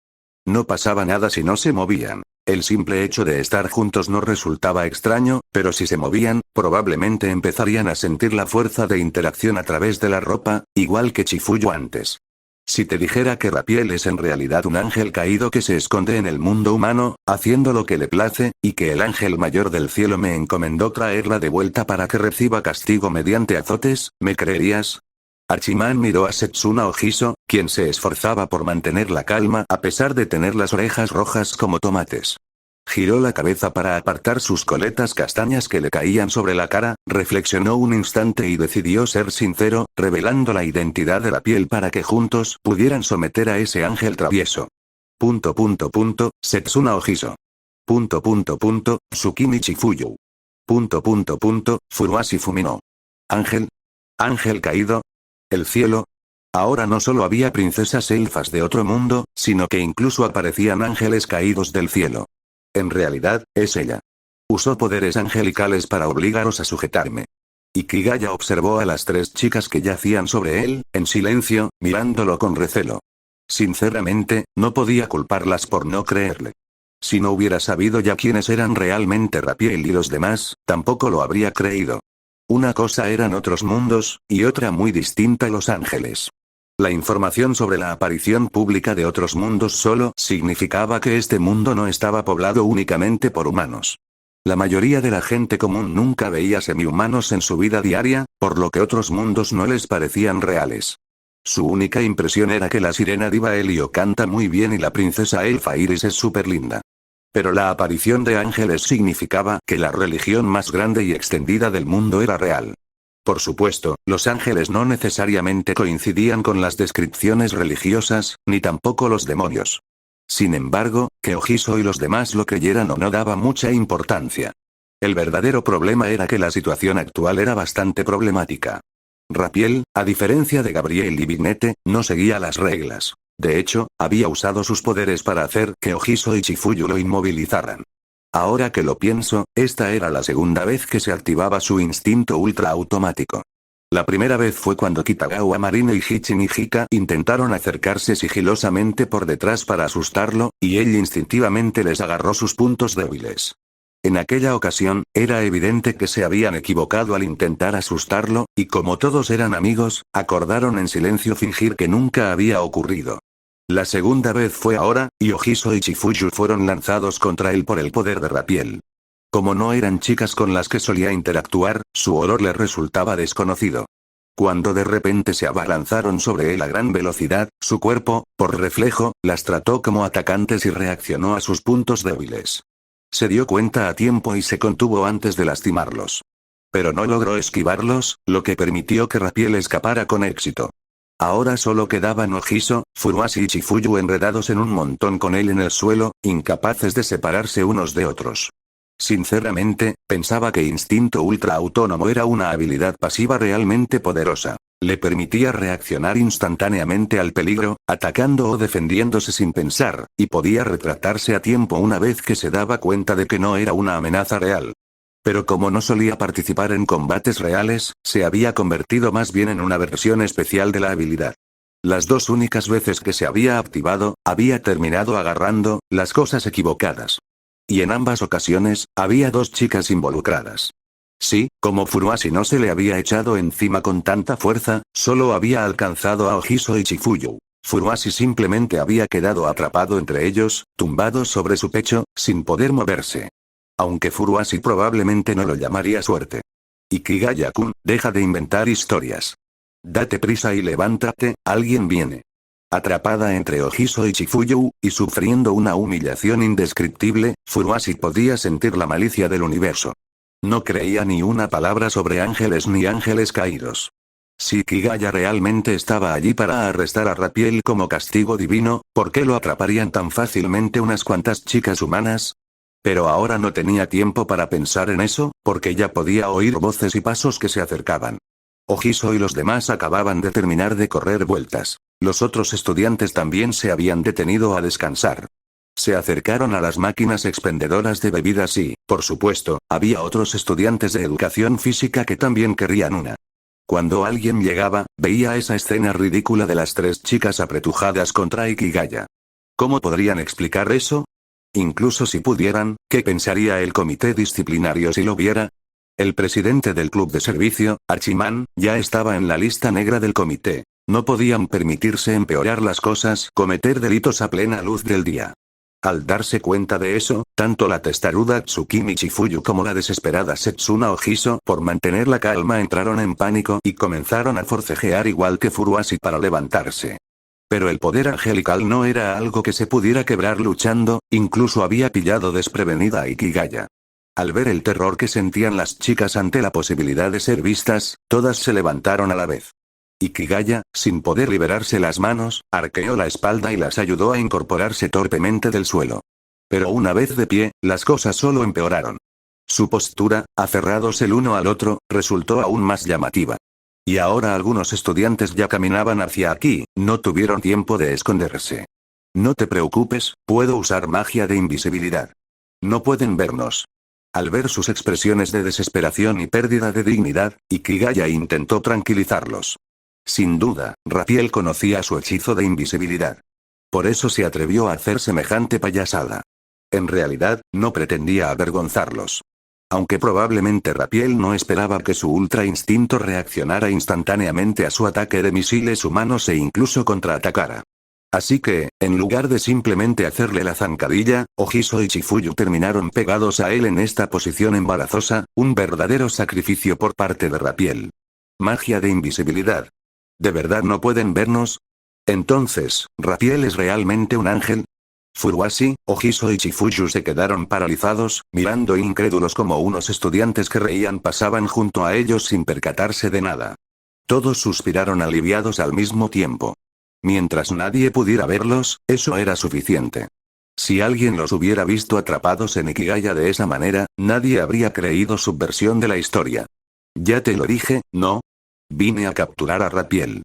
No pasaba nada si no se movían. El simple hecho de estar juntos no resultaba extraño, pero si se movían, probablemente empezarían a sentir la fuerza de interacción a través de la ropa, igual que Chifuyu antes. Si te dijera que Rapiel es en realidad un ángel caído que se esconde en el mundo humano, haciendo lo que le place, y que el ángel mayor del cielo me encomendó traerla de vuelta para que reciba castigo mediante azotes, ¿me creerías? Hachiman miró a Setsuna Ojiso, quien se esforzaba por mantener la calma a pesar de tener las orejas rojas como tomates. Giró la cabeza para apartar sus coletas castañas que le caían sobre la cara, reflexionó un instante y decidió ser sincero, revelando la identidad de Rapiel para que juntos pudieran someter a ese ángel travieso. Setsuna Ojiso. Tsukimi Chifuyu. Furuwashi Fumino. Ángel. Ángel caído. El cielo. Ahora no solo había princesas elfas de otro mundo, sino que incluso aparecían ángeles caídos del cielo. En realidad, es ella. Usó poderes angelicales para obligaros a sujetarme. Ikigaya observó a las tres chicas que yacían sobre él, en silencio, mirándolo con recelo. Sinceramente, no podía culparlas por no creerle. Si no hubiera sabido ya quiénes eran realmente Rapiel y los demás, tampoco lo habría creído. Una cosa eran otros mundos, y otra muy distinta los ángeles. La información sobre la aparición pública de otros mundos solo significaba que este mundo no estaba poblado únicamente por humanos. La mayoría de la gente común nunca veía semihumanos en su vida diaria, por lo que otros mundos no les parecían reales. Su única impresión era que la sirena diva Helio canta muy bien y la princesa elfa Iris es súper linda. Pero la aparición de ángeles significaba que la religión más grande y extendida del mundo era real. Por supuesto, los ángeles no necesariamente coincidían con las descripciones religiosas, ni tampoco los demonios. Sin embargo, que Ojiso y los demás lo creyeran o no daba mucha importancia. El verdadero problema era que la situación actual era bastante problemática. Rapiel, a diferencia de Gabriel y Vignette, no seguía las reglas. De hecho, había usado sus poderes para hacer que Ojiso y Chifuyu lo inmovilizaran. Ahora que lo pienso, esta era la segunda vez que se activaba su instinto ultra automático. La primera vez fue cuando Kitagawa Marine y Hichin y Hika intentaron acercarse sigilosamente por detrás para asustarlo, y él instintivamente les agarró sus puntos débiles. En aquella ocasión, era evidente que se habían equivocado al intentar asustarlo, y como todos eran amigos, acordaron en silencio fingir que nunca había ocurrido. La segunda vez fue ahora, y Ohiso y Chifuyu fueron lanzados contra él por el poder de Rapiel. Como no eran chicas con las que solía interactuar, su olor le resultaba desconocido. Cuando de repente se abalanzaron sobre él a gran velocidad, su cuerpo, por reflejo, las trató como atacantes y reaccionó a sus puntos débiles. Se dio cuenta a tiempo y se contuvo antes de lastimarlos. Pero no logró esquivarlos, lo que permitió que Rapiel escapara con éxito. Ahora solo quedaban Ohiso, Furuashi y Chifuyu enredados en un montón con él en el suelo, incapaces de separarse unos de otros. Sinceramente, pensaba que Instinto Ultra Autónomo era una habilidad pasiva realmente poderosa. Le permitía reaccionar instantáneamente al peligro, atacando o defendiéndose sin pensar, y podía retratarse a tiempo una vez que se daba cuenta de que no era una amenaza real. Pero como no solía participar en combates reales, se había convertido más bien en una versión especial de la habilidad. Las dos únicas veces que se había activado, había terminado agarrando las cosas equivocadas. Y en ambas ocasiones, había dos chicas involucradas. Sí, como Furuashi no se le había echado encima con tanta fuerza, solo había alcanzado a Ohiso y Chifuyu. Furuashi simplemente había quedado atrapado entre ellos, tumbado sobre su pecho, sin poder moverse. Aunque Furuashi probablemente no lo llamaría suerte. Ikigaya-kun, deja de inventar historias. Date prisa y levántate, alguien viene. Atrapada entre Ohiso y Chifuyu, y sufriendo una humillación indescriptible, Furuashi podía sentir la malicia del universo. No creía ni una palabra sobre ángeles ni ángeles caídos. Si Ikigaya realmente estaba allí para arrestar a Rapiel como castigo divino, ¿por qué lo atraparían tan fácilmente unas cuantas chicas humanas? Pero ahora no tenía tiempo para pensar en eso, porque ya podía oír voces y pasos que se acercaban. Ohiso y los demás acababan de terminar de correr vueltas. Los otros estudiantes también se habían detenido a descansar. Se acercaron a las máquinas expendedoras de bebidas y, por supuesto, había otros estudiantes de educación física que también querían una. Cuando alguien llegaba, veía esa escena ridícula de las tres chicas apretujadas contra Ikigaya. ¿Cómo podrían explicar eso? Incluso si pudieran, ¿qué pensaría el comité disciplinario si lo viera? El presidente del club de servicio, Hachiman, ya estaba en la lista negra del comité. No podían permitirse empeorar las cosas, cometer delitos a plena luz del día. Al darse cuenta de eso, tanto la testaruda Tsukimi Chifuyu como la desesperada Setsuna Ohiso por mantener la calma entraron en pánico y comenzaron a forcejear igual que Furuashi para levantarse. Pero el poder angelical no era algo que se pudiera quebrar luchando, incluso había pillado desprevenida a Ikigaya. Al ver el terror que sentían las chicas ante la posibilidad de ser vistas, todas se levantaron a la vez. Ikigaya, sin poder liberarse las manos, arqueó la espalda y las ayudó a incorporarse torpemente del suelo. Pero una vez de pie, las cosas solo empeoraron. Su postura, aferrados el uno al otro, resultó aún más llamativa. Y ahora algunos estudiantes ya caminaban hacia aquí, no tuvieron tiempo de esconderse. No te preocupes, puedo usar magia de invisibilidad. No pueden vernos. Al ver sus expresiones de desesperación y pérdida de dignidad, Ikigaya intentó tranquilizarlos. Sin duda, Rapiel conocía su hechizo de invisibilidad. Por eso se atrevió a hacer semejante payasada. En realidad, no pretendía avergonzarlos. Aunque probablemente Rapiel no esperaba que su ultra instinto reaccionara instantáneamente a su ataque de misiles humanos e incluso contraatacara. Así que, en lugar de simplemente hacerle la zancadilla, Ohiso y Chifuyu terminaron pegados a él en esta posición embarazosa, un verdadero sacrificio por parte de Rapiel. Magia de invisibilidad. ¿De verdad no pueden vernos? Entonces, ¿Rapiel es realmente un ángel? Furuashi, Ohiso y Chifuyu se quedaron paralizados, mirando incrédulos como unos estudiantes que reían pasaban junto a ellos sin percatarse de nada. Todos suspiraron aliviados al mismo tiempo. Mientras nadie pudiera verlos, eso era suficiente. Si alguien los hubiera visto atrapados en Ikigaya de esa manera, nadie habría creído su versión de la historia. Ya te lo dije, ¿no? Vine a capturar a Rapiel.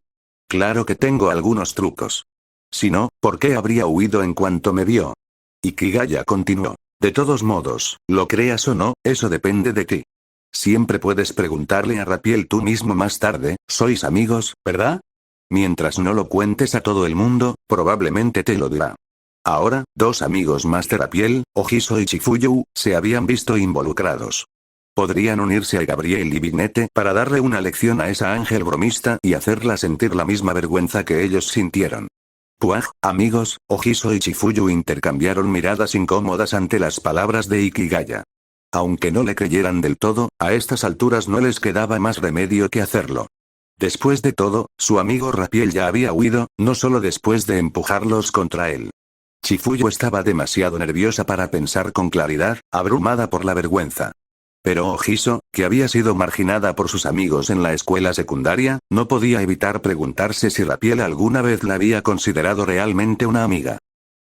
Claro que tengo algunos trucos. Si no, ¿por qué habría huido en cuanto me vio? Ikigaya continuó. De todos modos, lo creas o no, eso depende de ti. Siempre puedes preguntarle a Rapiel tú mismo más tarde, sois amigos, ¿verdad? Mientras no lo cuentes a todo el mundo, probablemente te lo dirá. Ahora, dos amigos más de Rapiel, Ohiso y Chifuyu, se habían visto involucrados. Podrían unirse a Gabriel y Binete para darle una lección a esa ángel bromista y hacerla sentir la misma vergüenza que ellos sintieron. Puaj, amigos, Ojiso y Chifuyu intercambiaron miradas incómodas ante las palabras de Ikigaya. Aunque no le creyeran del todo, a estas alturas no les quedaba más remedio que hacerlo. Después de todo, su amigo Rapiel ya había huido, no solo después de empujarlos contra él. Chifuyu estaba demasiado nerviosa para pensar con claridad, abrumada por la vergüenza. Pero Ojiso, que había sido marginada por sus amigos en la escuela secundaria, no podía evitar preguntarse si Rapiel alguna vez la había considerado realmente una amiga.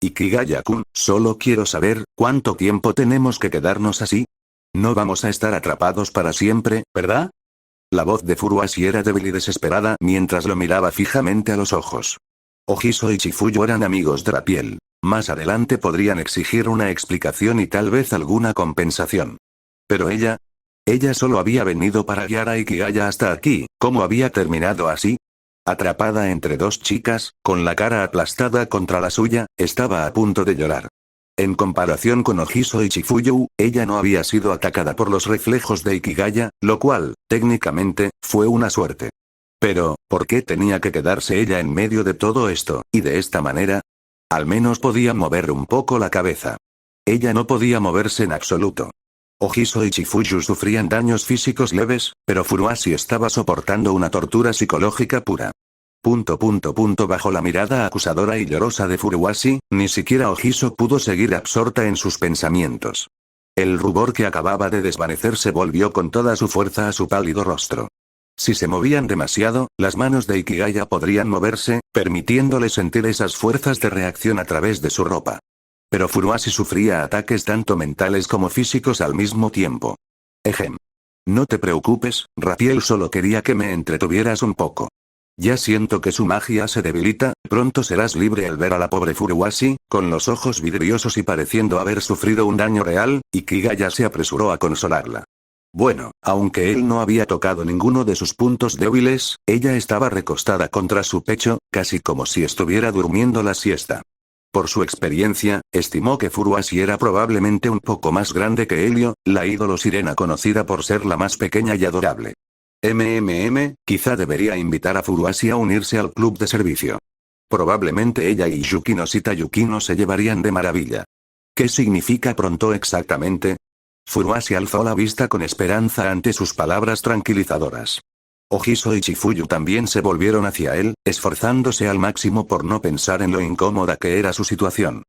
Ikigaya-kun, solo quiero saber, ¿cuánto tiempo tenemos que quedarnos así? No vamos a estar atrapados para siempre, ¿verdad? La voz de Furuashi era débil y desesperada mientras lo miraba fijamente a los ojos. Ojiso y Chifuyu eran amigos de Rapiel. Más adelante podrían exigir una explicación y tal vez alguna compensación. Pero ella solo había venido para guiar a Ikigaya hasta aquí. ¿Cómo había terminado así? Atrapada entre dos chicas, con la cara aplastada contra la suya, estaba a punto de llorar. En comparación con Ojiso y Chifuyu, ella no había sido atacada por los reflejos de Ikigaya, lo cual, técnicamente, fue una suerte. Pero, ¿por qué tenía que quedarse ella en medio de todo esto, y de esta manera? Al menos podía mover un poco la cabeza. Ella no podía moverse en absoluto. Ojiso y Chifuyu sufrían daños físicos leves, pero Furuashi estaba soportando una tortura psicológica pura. Bajo la mirada acusadora y llorosa de Furuashi, ni siquiera Ojiso pudo seguir absorta en sus pensamientos. El rubor que acababa de desvanecerse volvió con toda su fuerza a su pálido rostro. Si se movían demasiado, las manos de Ikigaya podrían moverse, permitiéndole sentir esas fuerzas de reacción a través de su ropa. Pero Furuashi sufría ataques tanto mentales como físicos al mismo tiempo. Ejem. No te preocupes, Rapiel solo quería que me entretuvieras un poco. Ya siento que su magia se debilita, pronto serás libre al ver a la pobre Furuashi, con los ojos vidriosos y pareciendo haber sufrido un daño real, Ikigaya se apresuró a consolarla. Bueno, aunque él no había tocado ninguno de sus puntos débiles, ella estaba recostada contra su pecho, casi como si estuviera durmiendo la siesta. Por su experiencia, estimó que Furuashi era probablemente un poco más grande que Helio, la ídolo sirena conocida por ser la más pequeña y adorable. Quizá debería invitar a Furuashi a unirse al club de servicio. Probablemente ella y Yukino-shita Yukino se llevarían de maravilla. ¿Qué significa pronto exactamente? Furuashi alzó la vista con esperanza ante sus palabras tranquilizadoras. Ojiso y Chifuyu también se volvieron hacia él, esforzándose al máximo por no pensar en lo incómoda que era su situación.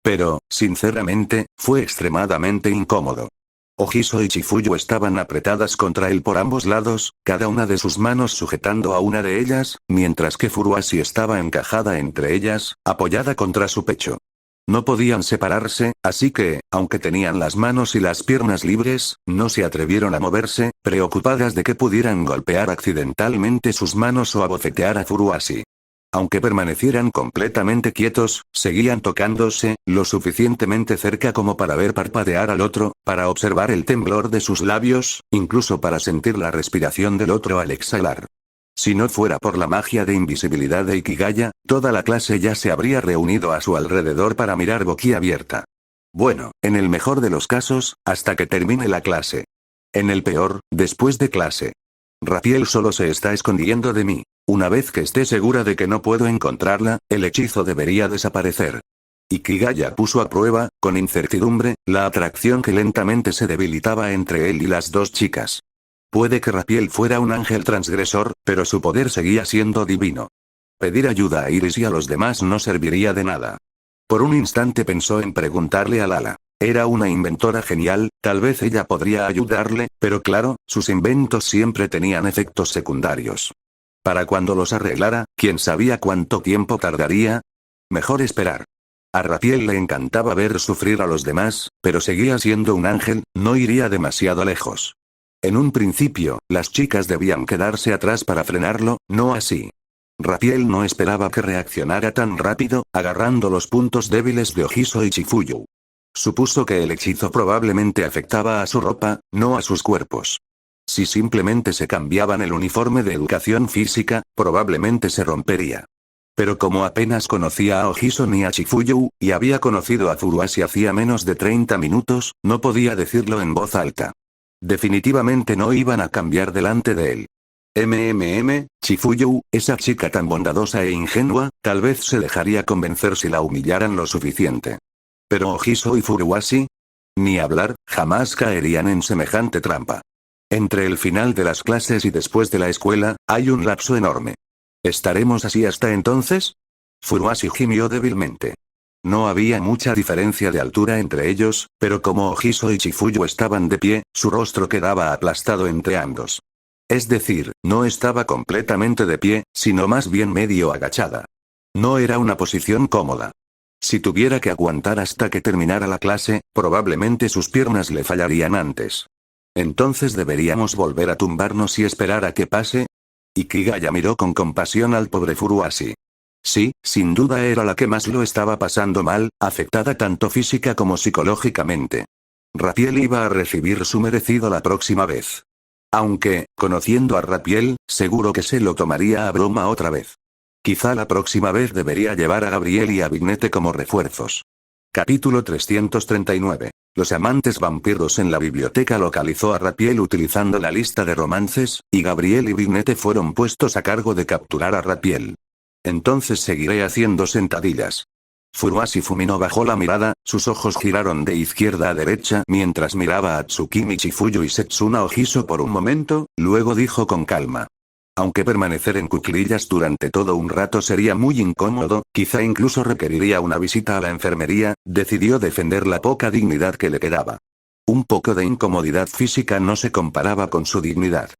Pero, sinceramente, fue extremadamente incómodo. Ojiso y Chifuyu estaban apretadas contra él por ambos lados, cada una de sus manos sujetando a una de ellas, mientras que Furuashi estaba encajada entre ellas, apoyada contra su pecho. No podían separarse, así que, aunque tenían las manos y las piernas libres, no se atrevieron a moverse, preocupadas de que pudieran golpear accidentalmente sus manos o abofetear a Furuashi. Aunque permanecieran completamente quietos, seguían tocándose, lo suficientemente cerca como para ver parpadear al otro, para observar el temblor de sus labios, incluso para sentir la respiración del otro al exhalar. Si no fuera por la magia de invisibilidad de Ikigaya, toda la clase ya se habría reunido a su alrededor para mirar boquiabierta. Bueno, en el mejor de los casos, hasta que termine la clase. En el peor, después de clase. Rapiel solo se está escondiendo de mí. Una vez que esté segura de que no puedo encontrarla, el hechizo debería desaparecer. Ikigaya puso a prueba, con incertidumbre, la atracción que lentamente se debilitaba entre él y las dos chicas. Puede que Rapiel fuera un ángel transgresor, pero su poder seguía siendo divino. Pedir ayuda a Iris y a los demás no serviría de nada. Por un instante pensó en preguntarle a Lala. Era una inventora genial, tal vez ella podría ayudarle, pero claro, sus inventos siempre tenían efectos secundarios. Para cuando los arreglara, ¿quién sabía cuánto tiempo tardaría? Mejor esperar. A Rapiel le encantaba ver sufrir a los demás, pero seguía siendo un ángel, no iría demasiado lejos. En un principio, las chicas debían quedarse atrás para frenarlo, no así. Rapiel no esperaba que reaccionara tan rápido, agarrando los puntos débiles de Ojiso y Chifuyu. Supuso que el hechizo probablemente afectaba a su ropa, no a sus cuerpos. Si simplemente se cambiaban el uniforme de educación física, probablemente se rompería. Pero como apenas conocía a Ojiso ni a Chifuyu, y había conocido a Furuashi hacía menos de 30 minutos, no podía decirlo en voz alta. Definitivamente no iban a cambiar delante de él. Chifuyu, esa chica tan bondadosa e ingenua, tal vez se dejaría convencer si la humillaran lo suficiente. Pero Ohiso y Furuhashi, ni hablar, jamás caerían en semejante trampa. Entre el final de las clases y después de la escuela, hay un lapso enorme. ¿Estaremos así hasta entonces? Furuhashi gimió débilmente. No había mucha diferencia de altura entre ellos, pero como Ohiso y Chifuyu estaban de pie, su rostro quedaba aplastado entre ambos. Es decir, no estaba completamente de pie, sino más bien medio agachada. No era una posición cómoda. Si tuviera que aguantar hasta que terminara la clase, probablemente sus piernas le fallarían antes. Entonces deberíamos volver a tumbarnos y esperar a que pase. Ikigaya miró con compasión al pobre Furuhashi. Sí, sin duda era la que más lo estaba pasando mal, afectada tanto física como psicológicamente. Rapiel iba a recibir su merecido la próxima vez. Aunque, conociendo a Rapiel, seguro que se lo tomaría a broma otra vez. Quizá la próxima vez debería llevar a Gabriel y a Vignette como refuerzos. Capítulo 339. Los amantes vampiros en la biblioteca localizó a Rapiel utilizando la lista de romances, y Gabriel y Vignette fueron puestos a cargo de capturar a Rapiel. Entonces seguiré haciendo sentadillas. Furuhashi Fumino bajó la mirada, sus ojos giraron de izquierda a derecha mientras miraba a Tsukimi Chifuyu y Setsuna Ohiso por un momento, luego dijo con calma. Aunque permanecer en cuclillas durante todo un rato sería muy incómodo, quizá incluso requeriría una visita a la enfermería, decidió defender la poca dignidad que le quedaba. Un poco de incomodidad física no se comparaba con su dignidad.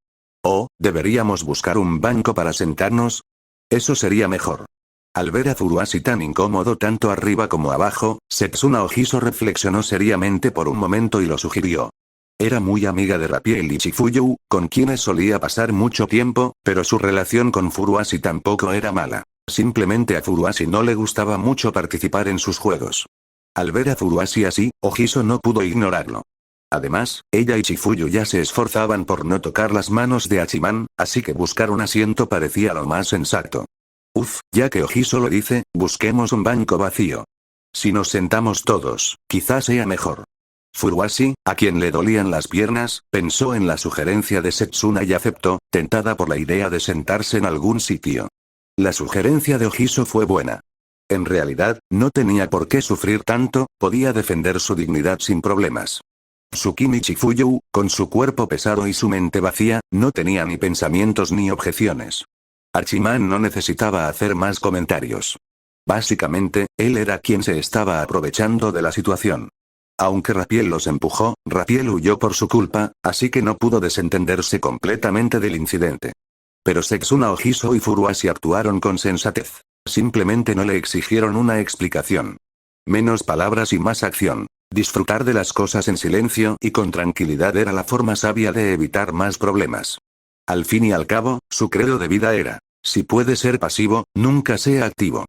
¿O, deberíamos buscar un banco para sentarnos? Eso sería mejor. Al ver a Furuhashi tan incómodo tanto arriba como abajo, Setsuna Ohiso reflexionó seriamente por un momento y lo sugirió. Era muy amiga de Rapiel y Chifuyu, con quienes solía pasar mucho tiempo, pero su relación con Furuhashi tampoco era mala. Simplemente a Furuhashi no le gustaba mucho participar en sus juegos. Al ver a Furuhashi así, Ohiso no pudo ignorarlo. Además, ella y Chifuyu ya se esforzaban por no tocar las manos de Hachiman, así que buscar un asiento parecía lo más sensato. Ya que Ohiso lo dice, busquemos un banco vacío. Si nos sentamos todos, quizás sea mejor. Furuhashi, a quien le dolían las piernas, pensó en la sugerencia de Setsuna y aceptó, tentada por la idea de sentarse en algún sitio. La sugerencia de Ohiso fue buena. En realidad, no tenía por qué sufrir tanto, podía defender su dignidad sin problemas. Tsukimi Chifuyu, con su cuerpo pesado y su mente vacía, no tenía ni pensamientos ni objeciones. Hachiman no necesitaba hacer más comentarios. Básicamente, él era quien se estaba aprovechando de la situación. Aunque Rapiel los empujó, Rapiel huyó por su culpa, así que no pudo desentenderse completamente del incidente. Pero Setsuna Ohiso y Furuhashi actuaron con sensatez. Simplemente no le exigieron una explicación. Menos palabras y más acción. Disfrutar de las cosas en silencio y con tranquilidad era la forma sabia de evitar más problemas. Al fin y al cabo, su credo de vida era: si puede ser pasivo, nunca sea activo.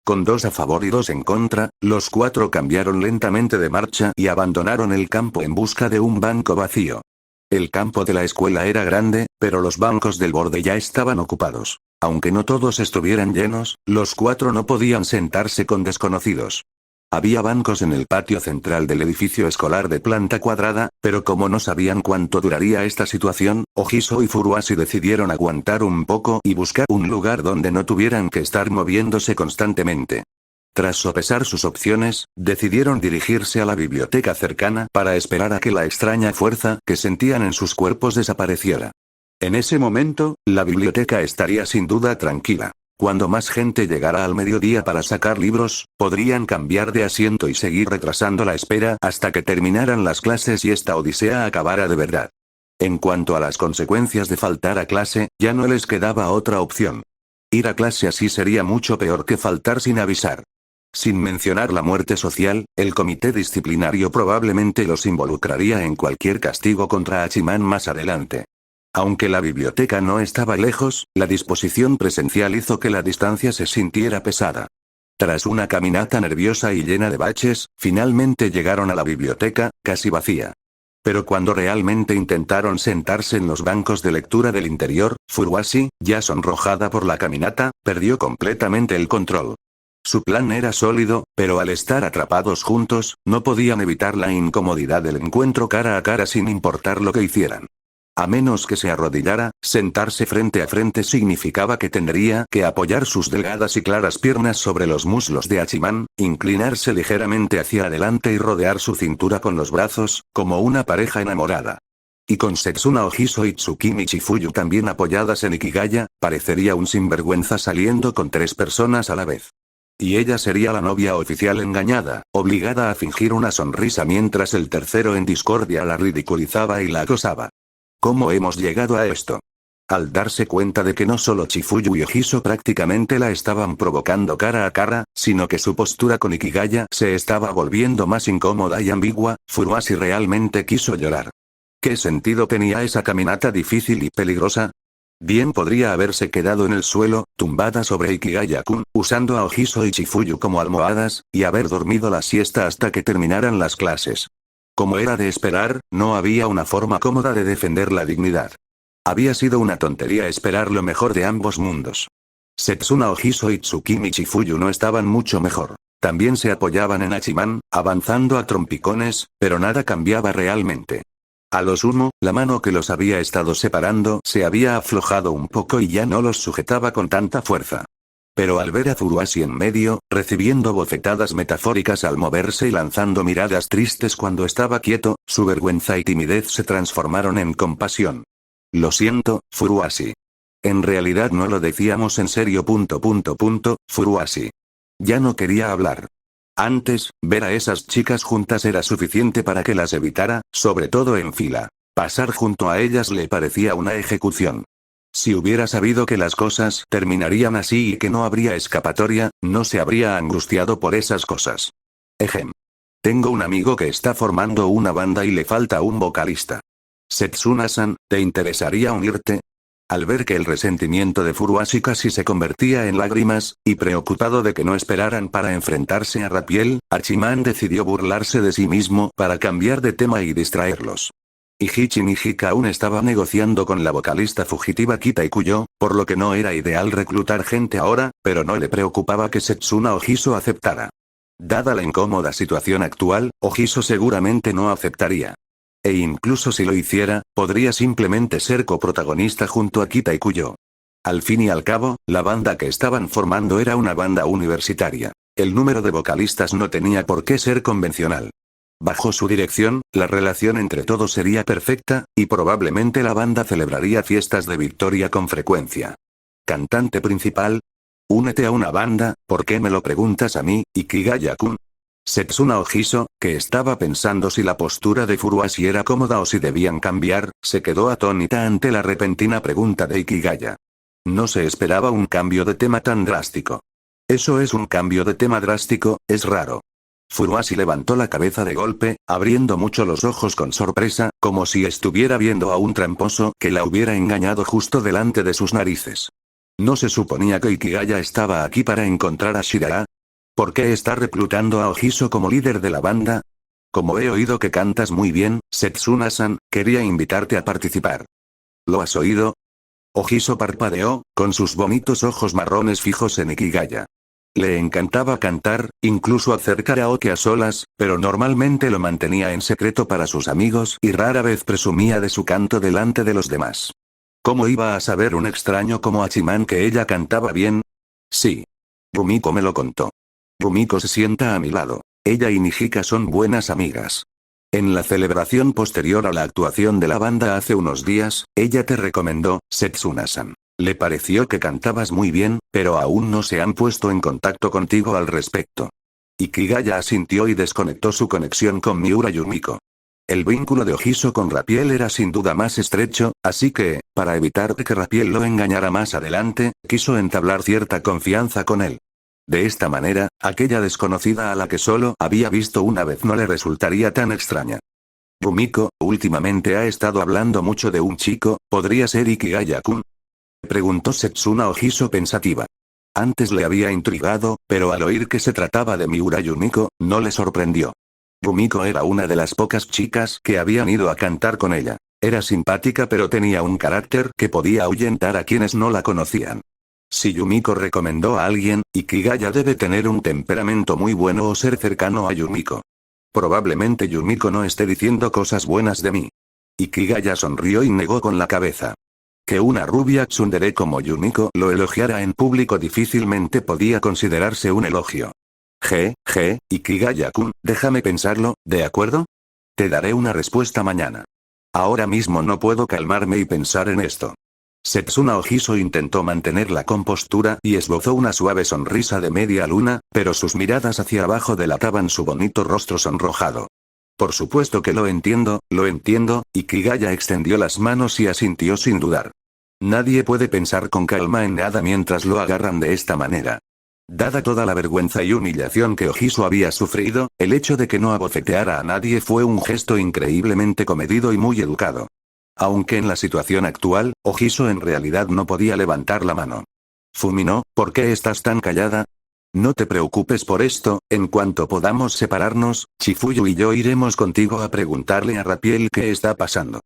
Con 2 a favor y 2 en contra, los 4 cambiaron lentamente de marcha y abandonaron el campo en busca de un banco vacío. El campo de la escuela era grande, pero los bancos del borde ya estaban ocupados. Aunque no todos estuvieran llenos, los 4 no podían sentarse con desconocidos. Había bancos en el patio central del edificio escolar de planta cuadrada, pero como no sabían cuánto duraría esta situación, Ohiso y Furuhashi decidieron aguantar un poco y buscar un lugar donde no tuvieran que estar moviéndose constantemente. Tras sopesar sus opciones, decidieron dirigirse a la biblioteca cercana para esperar a que la extraña fuerza que sentían en sus cuerpos desapareciera. En ese momento, la biblioteca estaría sin duda tranquila. Cuando más gente llegara al mediodía para sacar libros, podrían cambiar de asiento y seguir retrasando la espera hasta que terminaran las clases y esta odisea acabara de verdad. En cuanto a las consecuencias de faltar a clase, ya no les quedaba otra opción. Ir a clase así sería mucho peor que faltar sin avisar. Sin mencionar la muerte social, el comité disciplinario probablemente los involucraría en cualquier castigo contra Hachiman más adelante. Aunque la biblioteca no estaba lejos, la disposición presencial hizo que la distancia se sintiera pesada. Tras una caminata nerviosa y llena de baches, finalmente llegaron a la biblioteca, casi vacía. Pero cuando realmente intentaron sentarse en los bancos de lectura del interior, Furuhashi, ya sonrojada por la caminata, perdió completamente el control. Su plan era sólido, pero al estar atrapados juntos, no podían evitar la incomodidad del encuentro cara a cara sin importar lo que hicieran. A menos que se arrodillara, sentarse frente a frente significaba que tendría que apoyar sus delgadas y claras piernas sobre los muslos de Hachiman, inclinarse ligeramente hacia adelante y rodear su cintura con los brazos, como una pareja enamorada. Y con Setsuna Ojiso y Tsukimi Chifuyu también apoyadas en Ikigaya, parecería un sinvergüenza saliendo con 3 personas a la vez. Y ella sería la novia oficial engañada, obligada a fingir una sonrisa mientras el tercero en discordia la ridiculizaba y la acosaba. ¿Cómo hemos llegado a esto? Al darse cuenta de que no solo Chifuyu y Ojiso prácticamente la estaban provocando cara a cara, sino que su postura con Ikigaya se estaba volviendo más incómoda y ambigua, Furuhashi realmente quiso llorar. ¿Qué sentido tenía esa caminata difícil y peligrosa? Bien podría haberse quedado en el suelo, tumbada sobre Ikigaya-kun, usando a Ojiso y Chifuyu como almohadas, y haber dormido la siesta hasta que terminaran las clases. Como era de esperar, no había una forma cómoda de defender la dignidad. Había sido una tontería esperar lo mejor de ambos mundos. Setsuna Ojiso y Tsukimi Chifuyu no estaban mucho mejor. También se apoyaban en Hachiman, avanzando a trompicones, pero nada cambiaba realmente. A lo sumo, la mano que los había estado separando se había aflojado un poco y ya no los sujetaba con tanta fuerza. Pero al ver a Furuhashi en medio, recibiendo bofetadas metafóricas al moverse y lanzando miradas tristes cuando estaba quieto, su vergüenza y timidez se transformaron en compasión. Lo siento, Furuhashi. En realidad no lo decíamos en serio. Furuhashi. Ya no quería hablar. Antes, ver a esas chicas juntas era suficiente para que las evitara, sobre todo en fila. Pasar junto a ellas le parecía una ejecución. Si hubiera sabido que las cosas terminarían así y que no habría escapatoria, no se habría angustiado por esas cosas. Ejem. Tengo un amigo que está formando una banda y le falta un vocalista. Setsuna-san, ¿te interesaría unirte? Al ver que el resentimiento de Furuhashi casi se convertía en lágrimas, y preocupado de que no esperaran para enfrentarse a Rapiel, Hachiman decidió burlarse de sí mismo para cambiar de tema y distraerlos. Iichi Nijika aún estaba negociando con la vocalista fugitiva Kita Ikuyo, por lo que no era ideal reclutar gente ahora, pero no le preocupaba que Setsuna Ojiso aceptara. Dada la incómoda situación actual, Ojiso seguramente no aceptaría. E incluso si lo hiciera, podría simplemente ser coprotagonista junto a Kita Ikuyo. Al fin y al cabo, la banda que estaban formando era una banda universitaria. El número de vocalistas no tenía por qué ser convencional. Bajo su dirección, la relación entre todos sería perfecta, y probablemente la banda celebraría fiestas de victoria con frecuencia. ¿Cantante principal? Únete a una banda, ¿por qué me lo preguntas a mí, Ikigaya-kun? Setsuna Ojiso, que estaba pensando si la postura de Furuhashi era cómoda o si debían cambiar, se quedó atónita ante la repentina pregunta de Ikigaya. No se esperaba un cambio de tema tan drástico. Eso es un cambio de tema drástico, es raro. Furuhashi levantó la cabeza de golpe, abriendo mucho los ojos con sorpresa, como si estuviera viendo a un tramposo que la hubiera engañado justo delante de sus narices. ¿No se suponía que Ikigaya estaba aquí para encontrar a Shiraya? ¿Por qué está reclutando a Ojiso como líder de la banda? Como he oído que cantas muy bien, Setsuna-san, quería invitarte a participar. ¿Lo has oído? Ojiso parpadeó, con sus bonitos ojos marrones fijos en Ikigaya. Le encantaba cantar, incluso hacer karaoke a solas, pero normalmente lo mantenía en secreto para sus amigos y rara vez presumía de su canto delante de los demás. ¿Cómo iba a saber un extraño como Hachiman que ella cantaba bien? Sí. Rumiko me lo contó. Rumiko se sienta a mi lado. Ella y Nijika son buenas amigas. En la celebración posterior a la actuación de la banda hace unos días, ella te recomendó, Setsuna-san. Le pareció que cantabas muy bien, pero aún no se han puesto en contacto contigo al respecto. Ikigaya asintió y desconectó su conexión con Miura Yumiko. El vínculo de Ojiso con Rapiel era sin duda más estrecho, así que, para evitar que Rapiel lo engañara más adelante, quiso entablar cierta confianza con él. De esta manera, aquella desconocida a la que solo había visto una vez no le resultaría tan extraña. Rumiko, últimamente ha estado hablando mucho de un chico, ¿podría ser Ikigaya-kun? Preguntó Setsuna Ojiso pensativa. Antes le había intrigado, pero al oír que se trataba de Miura Yumiko, no le sorprendió. Rumiko era una de las pocas chicas que habían ido a cantar con ella. Era simpática pero tenía un carácter que podía ahuyentar a quienes no la conocían. Si Yumiko recomendó a alguien, Ikigaya debe tener un temperamento muy bueno o ser cercano a Yumiko. Probablemente Yumiko no esté diciendo cosas buenas de mí. Ikigaya sonrió y negó con la cabeza. Que una rubia tsundere como Yumiko lo elogiara en público difícilmente podía considerarse un elogio. Ikigaya-kun, déjame pensarlo, ¿de acuerdo? Te daré una respuesta mañana. Ahora mismo no puedo calmarme y pensar en esto. Setsuna Ojiso intentó mantener la compostura y esbozó una suave sonrisa de media luna, pero sus miradas hacia abajo delataban su bonito rostro sonrojado. Por supuesto que lo entiendo, Ikigaya extendió las manos y asintió sin dudar. Nadie puede pensar con calma en nada mientras lo agarran de esta manera. Dada toda la vergüenza y humillación que Ojiso había sufrido, el hecho de que no abofeteara a nadie fue un gesto increíblemente comedido y muy educado. Aunque en la situación actual, Ojiso en realidad no podía levantar la mano. Fumino, ¿por qué estás tan callada? No te preocupes por esto, en cuanto podamos separarnos, Chifuyu y yo iremos contigo a preguntarle a Rapiel qué está pasando.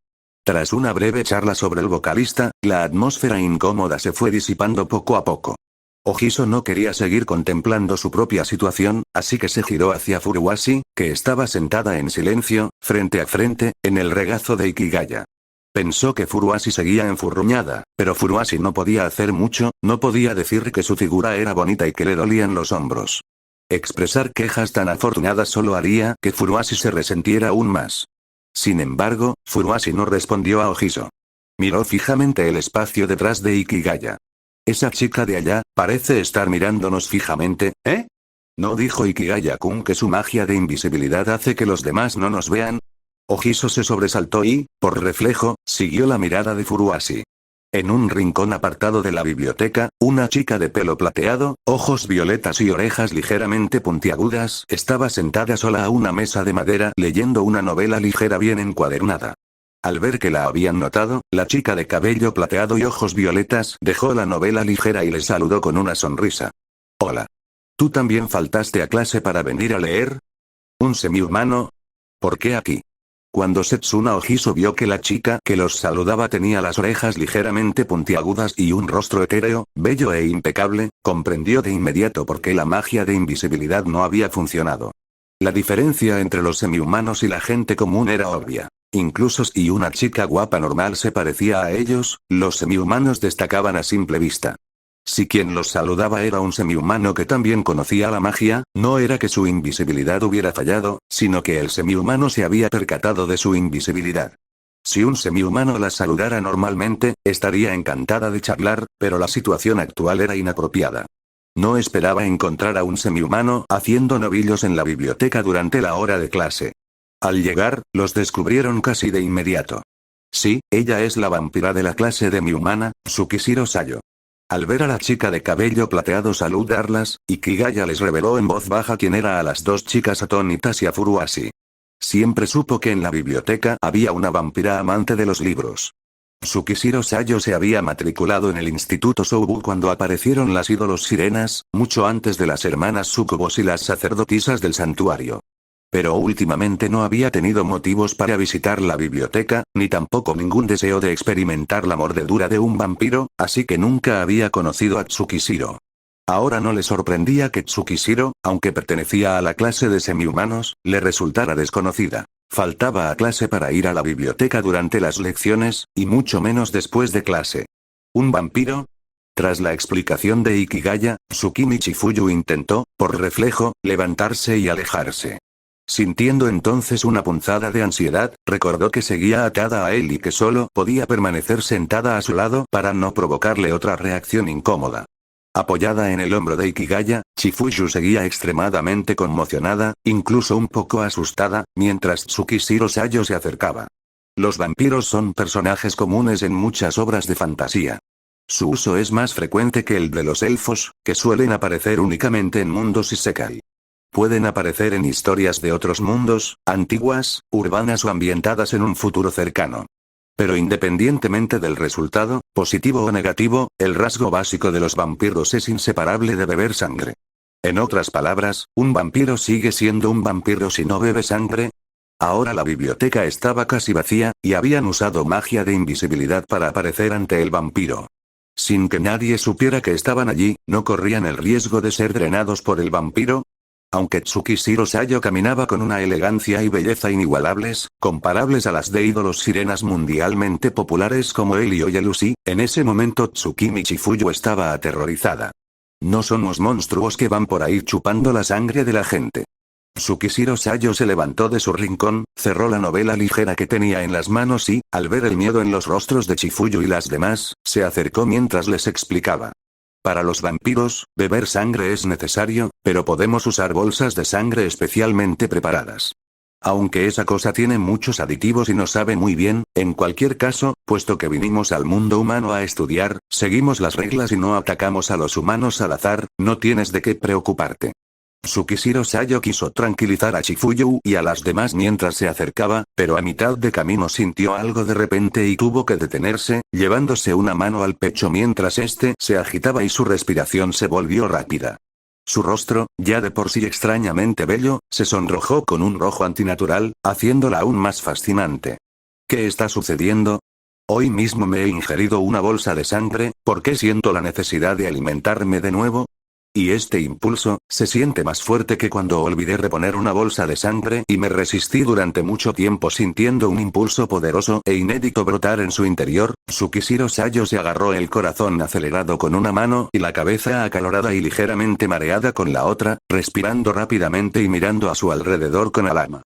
Tras una breve charla sobre el vocalista, la atmósfera incómoda se fue disipando poco a poco. Ojiso no quería seguir contemplando su propia situación, así que se giró hacia Furuhashi, que estaba sentada en silencio, frente a frente, en el regazo de Ikigaya. Pensó que Furuhashi seguía enfurruñada, pero Furuhashi no podía hacer mucho, no podía decir que su figura era bonita y que le dolían los hombros. Expresar quejas tan afortunadas solo haría que Furuhashi se resentiera aún más. Sin embargo, Furuhashi no respondió a Ojiso. Miró fijamente el espacio detrás de Ikigaya. Esa chica de allá, parece estar mirándonos fijamente, ¿eh? ¿No dijo Ikigaya-kun que su magia de invisibilidad hace que los demás no nos vean? Ojiso se sobresaltó y, por reflejo, siguió la mirada de Furuhashi. En un rincón apartado de la biblioteca, una chica de pelo plateado, ojos violetas y orejas ligeramente puntiagudas estaba sentada sola a una mesa de madera leyendo una novela ligera bien encuadernada. Al ver que la habían notado, la chica de cabello plateado y ojos violetas dejó la novela ligera y le saludó con una sonrisa. Hola. ¿Tú también faltaste a clase para venir a leer? ¿Un semihumano? ¿Por qué aquí? Cuando Setsuna Ojiso vio que la chica que los saludaba tenía las orejas ligeramente puntiagudas y un rostro etéreo, bello e impecable, comprendió de inmediato por qué la magia de invisibilidad no había funcionado. La diferencia entre los semihumanos y la gente común era obvia. Incluso si una chica guapa normal se parecía a ellos, los semihumanos destacaban a simple vista. Si quien los saludaba era un semihumano que también conocía la magia, no era que su invisibilidad hubiera fallado, sino que el semihumano se había percatado de su invisibilidad. Si un semihumano la saludara normalmente, estaría encantada de charlar, pero la situación actual era inapropiada. No esperaba encontrar a un semihumano haciendo novillos en la biblioteca durante la hora de clase. Al llegar, los descubrieron casi de inmediato. Sí, ella es la vampira de la clase de mi humana, Tsukishiro Sayo. Al ver a la chica de cabello plateado saludarlas, Ikigaya les reveló en voz baja quién era a las dos chicas atónitas y a Furuhashi. Siempre supo que en la biblioteca había una vampira amante de los libros. Tsukishiro Sayo se había matriculado en el Instituto Soubu cuando aparecieron las ídolos sirenas, mucho antes de las hermanas Sukubos y las sacerdotisas del santuario. Pero últimamente no había tenido motivos para visitar la biblioteca, ni tampoco ningún deseo de experimentar la mordedura de un vampiro, así que nunca había conocido a Tsukishiro. Ahora no le sorprendía que Tsukishiro, aunque pertenecía a la clase de semihumanos, le resultara desconocida. Faltaba a clase para ir a la biblioteca durante las lecciones, y mucho menos después de clase. ¿Un vampiro? Tras la explicación de Ikigaya, Tsukimi Chifuyu intentó, por reflejo, levantarse y alejarse. Sintiendo entonces una punzada de ansiedad, recordó que seguía atada a él y que solo podía permanecer sentada a su lado para no provocarle otra reacción incómoda. Apoyada en el hombro de Ikigaya, Chifuyu seguía extremadamente conmocionada, incluso un poco asustada, mientras Tsukishiro Sayo se acercaba. Los vampiros son personajes comunes en muchas obras de fantasía. Su uso es más frecuente que el de los elfos, que suelen aparecer únicamente en mundos isekai. Pueden aparecer en historias de otros mundos, antiguas, urbanas o ambientadas en un futuro cercano. Pero independientemente del resultado, positivo o negativo, el rasgo básico de los vampiros es inseparable de beber sangre. En otras palabras, un vampiro sigue siendo un vampiro si no bebe sangre. Ahora la biblioteca estaba casi vacía, y habían usado magia de invisibilidad para aparecer ante el vampiro. Sin que nadie supiera que estaban allí, ¿no corrían el riesgo de ser drenados por el vampiro? Aunque Tsukishiro Sayo caminaba con una elegancia y belleza inigualables, comparables a las de ídolos sirenas mundialmente populares como Elio y Lucy, en ese momento Tsukimi Chifuyu estaba aterrorizada. No somos monstruos que van por ahí chupando la sangre de la gente. Tsukishiro Sayo se levantó de su rincón, cerró la novela ligera que tenía en las manos y, al ver el miedo en los rostros de Chifuyu y las demás, se acercó mientras les explicaba. Para los vampiros, beber sangre es necesario, pero podemos usar bolsas de sangre especialmente preparadas. Aunque esa cosa tiene muchos aditivos y no sabe muy bien, en cualquier caso, puesto que vinimos al mundo humano a estudiar, seguimos las reglas y no atacamos a los humanos al azar, no tienes de qué preocuparte. Tsukishiro Sayo quiso tranquilizar a Chifuyu y a las demás mientras se acercaba, pero a mitad de camino sintió algo de repente y tuvo que detenerse, llevándose una mano al pecho mientras este se agitaba y su respiración se volvió rápida. Su rostro, ya de por sí extrañamente bello, se sonrojó con un rojo antinatural, haciéndola aún más fascinante. ¿Qué está sucediendo? Hoy mismo me he ingerido una bolsa de sangre, ¿por qué siento la necesidad de alimentarme de nuevo? Y este impulso, se siente más fuerte que cuando olvidé reponer una bolsa de sangre y me resistí durante mucho tiempo sintiendo un impulso poderoso e inédito brotar en su interior. Tsukishiro Sayo se agarró el corazón acelerado con una mano y la cabeza acalorada y ligeramente mareada con la otra, respirando rápidamente y mirando a su alrededor con alarma.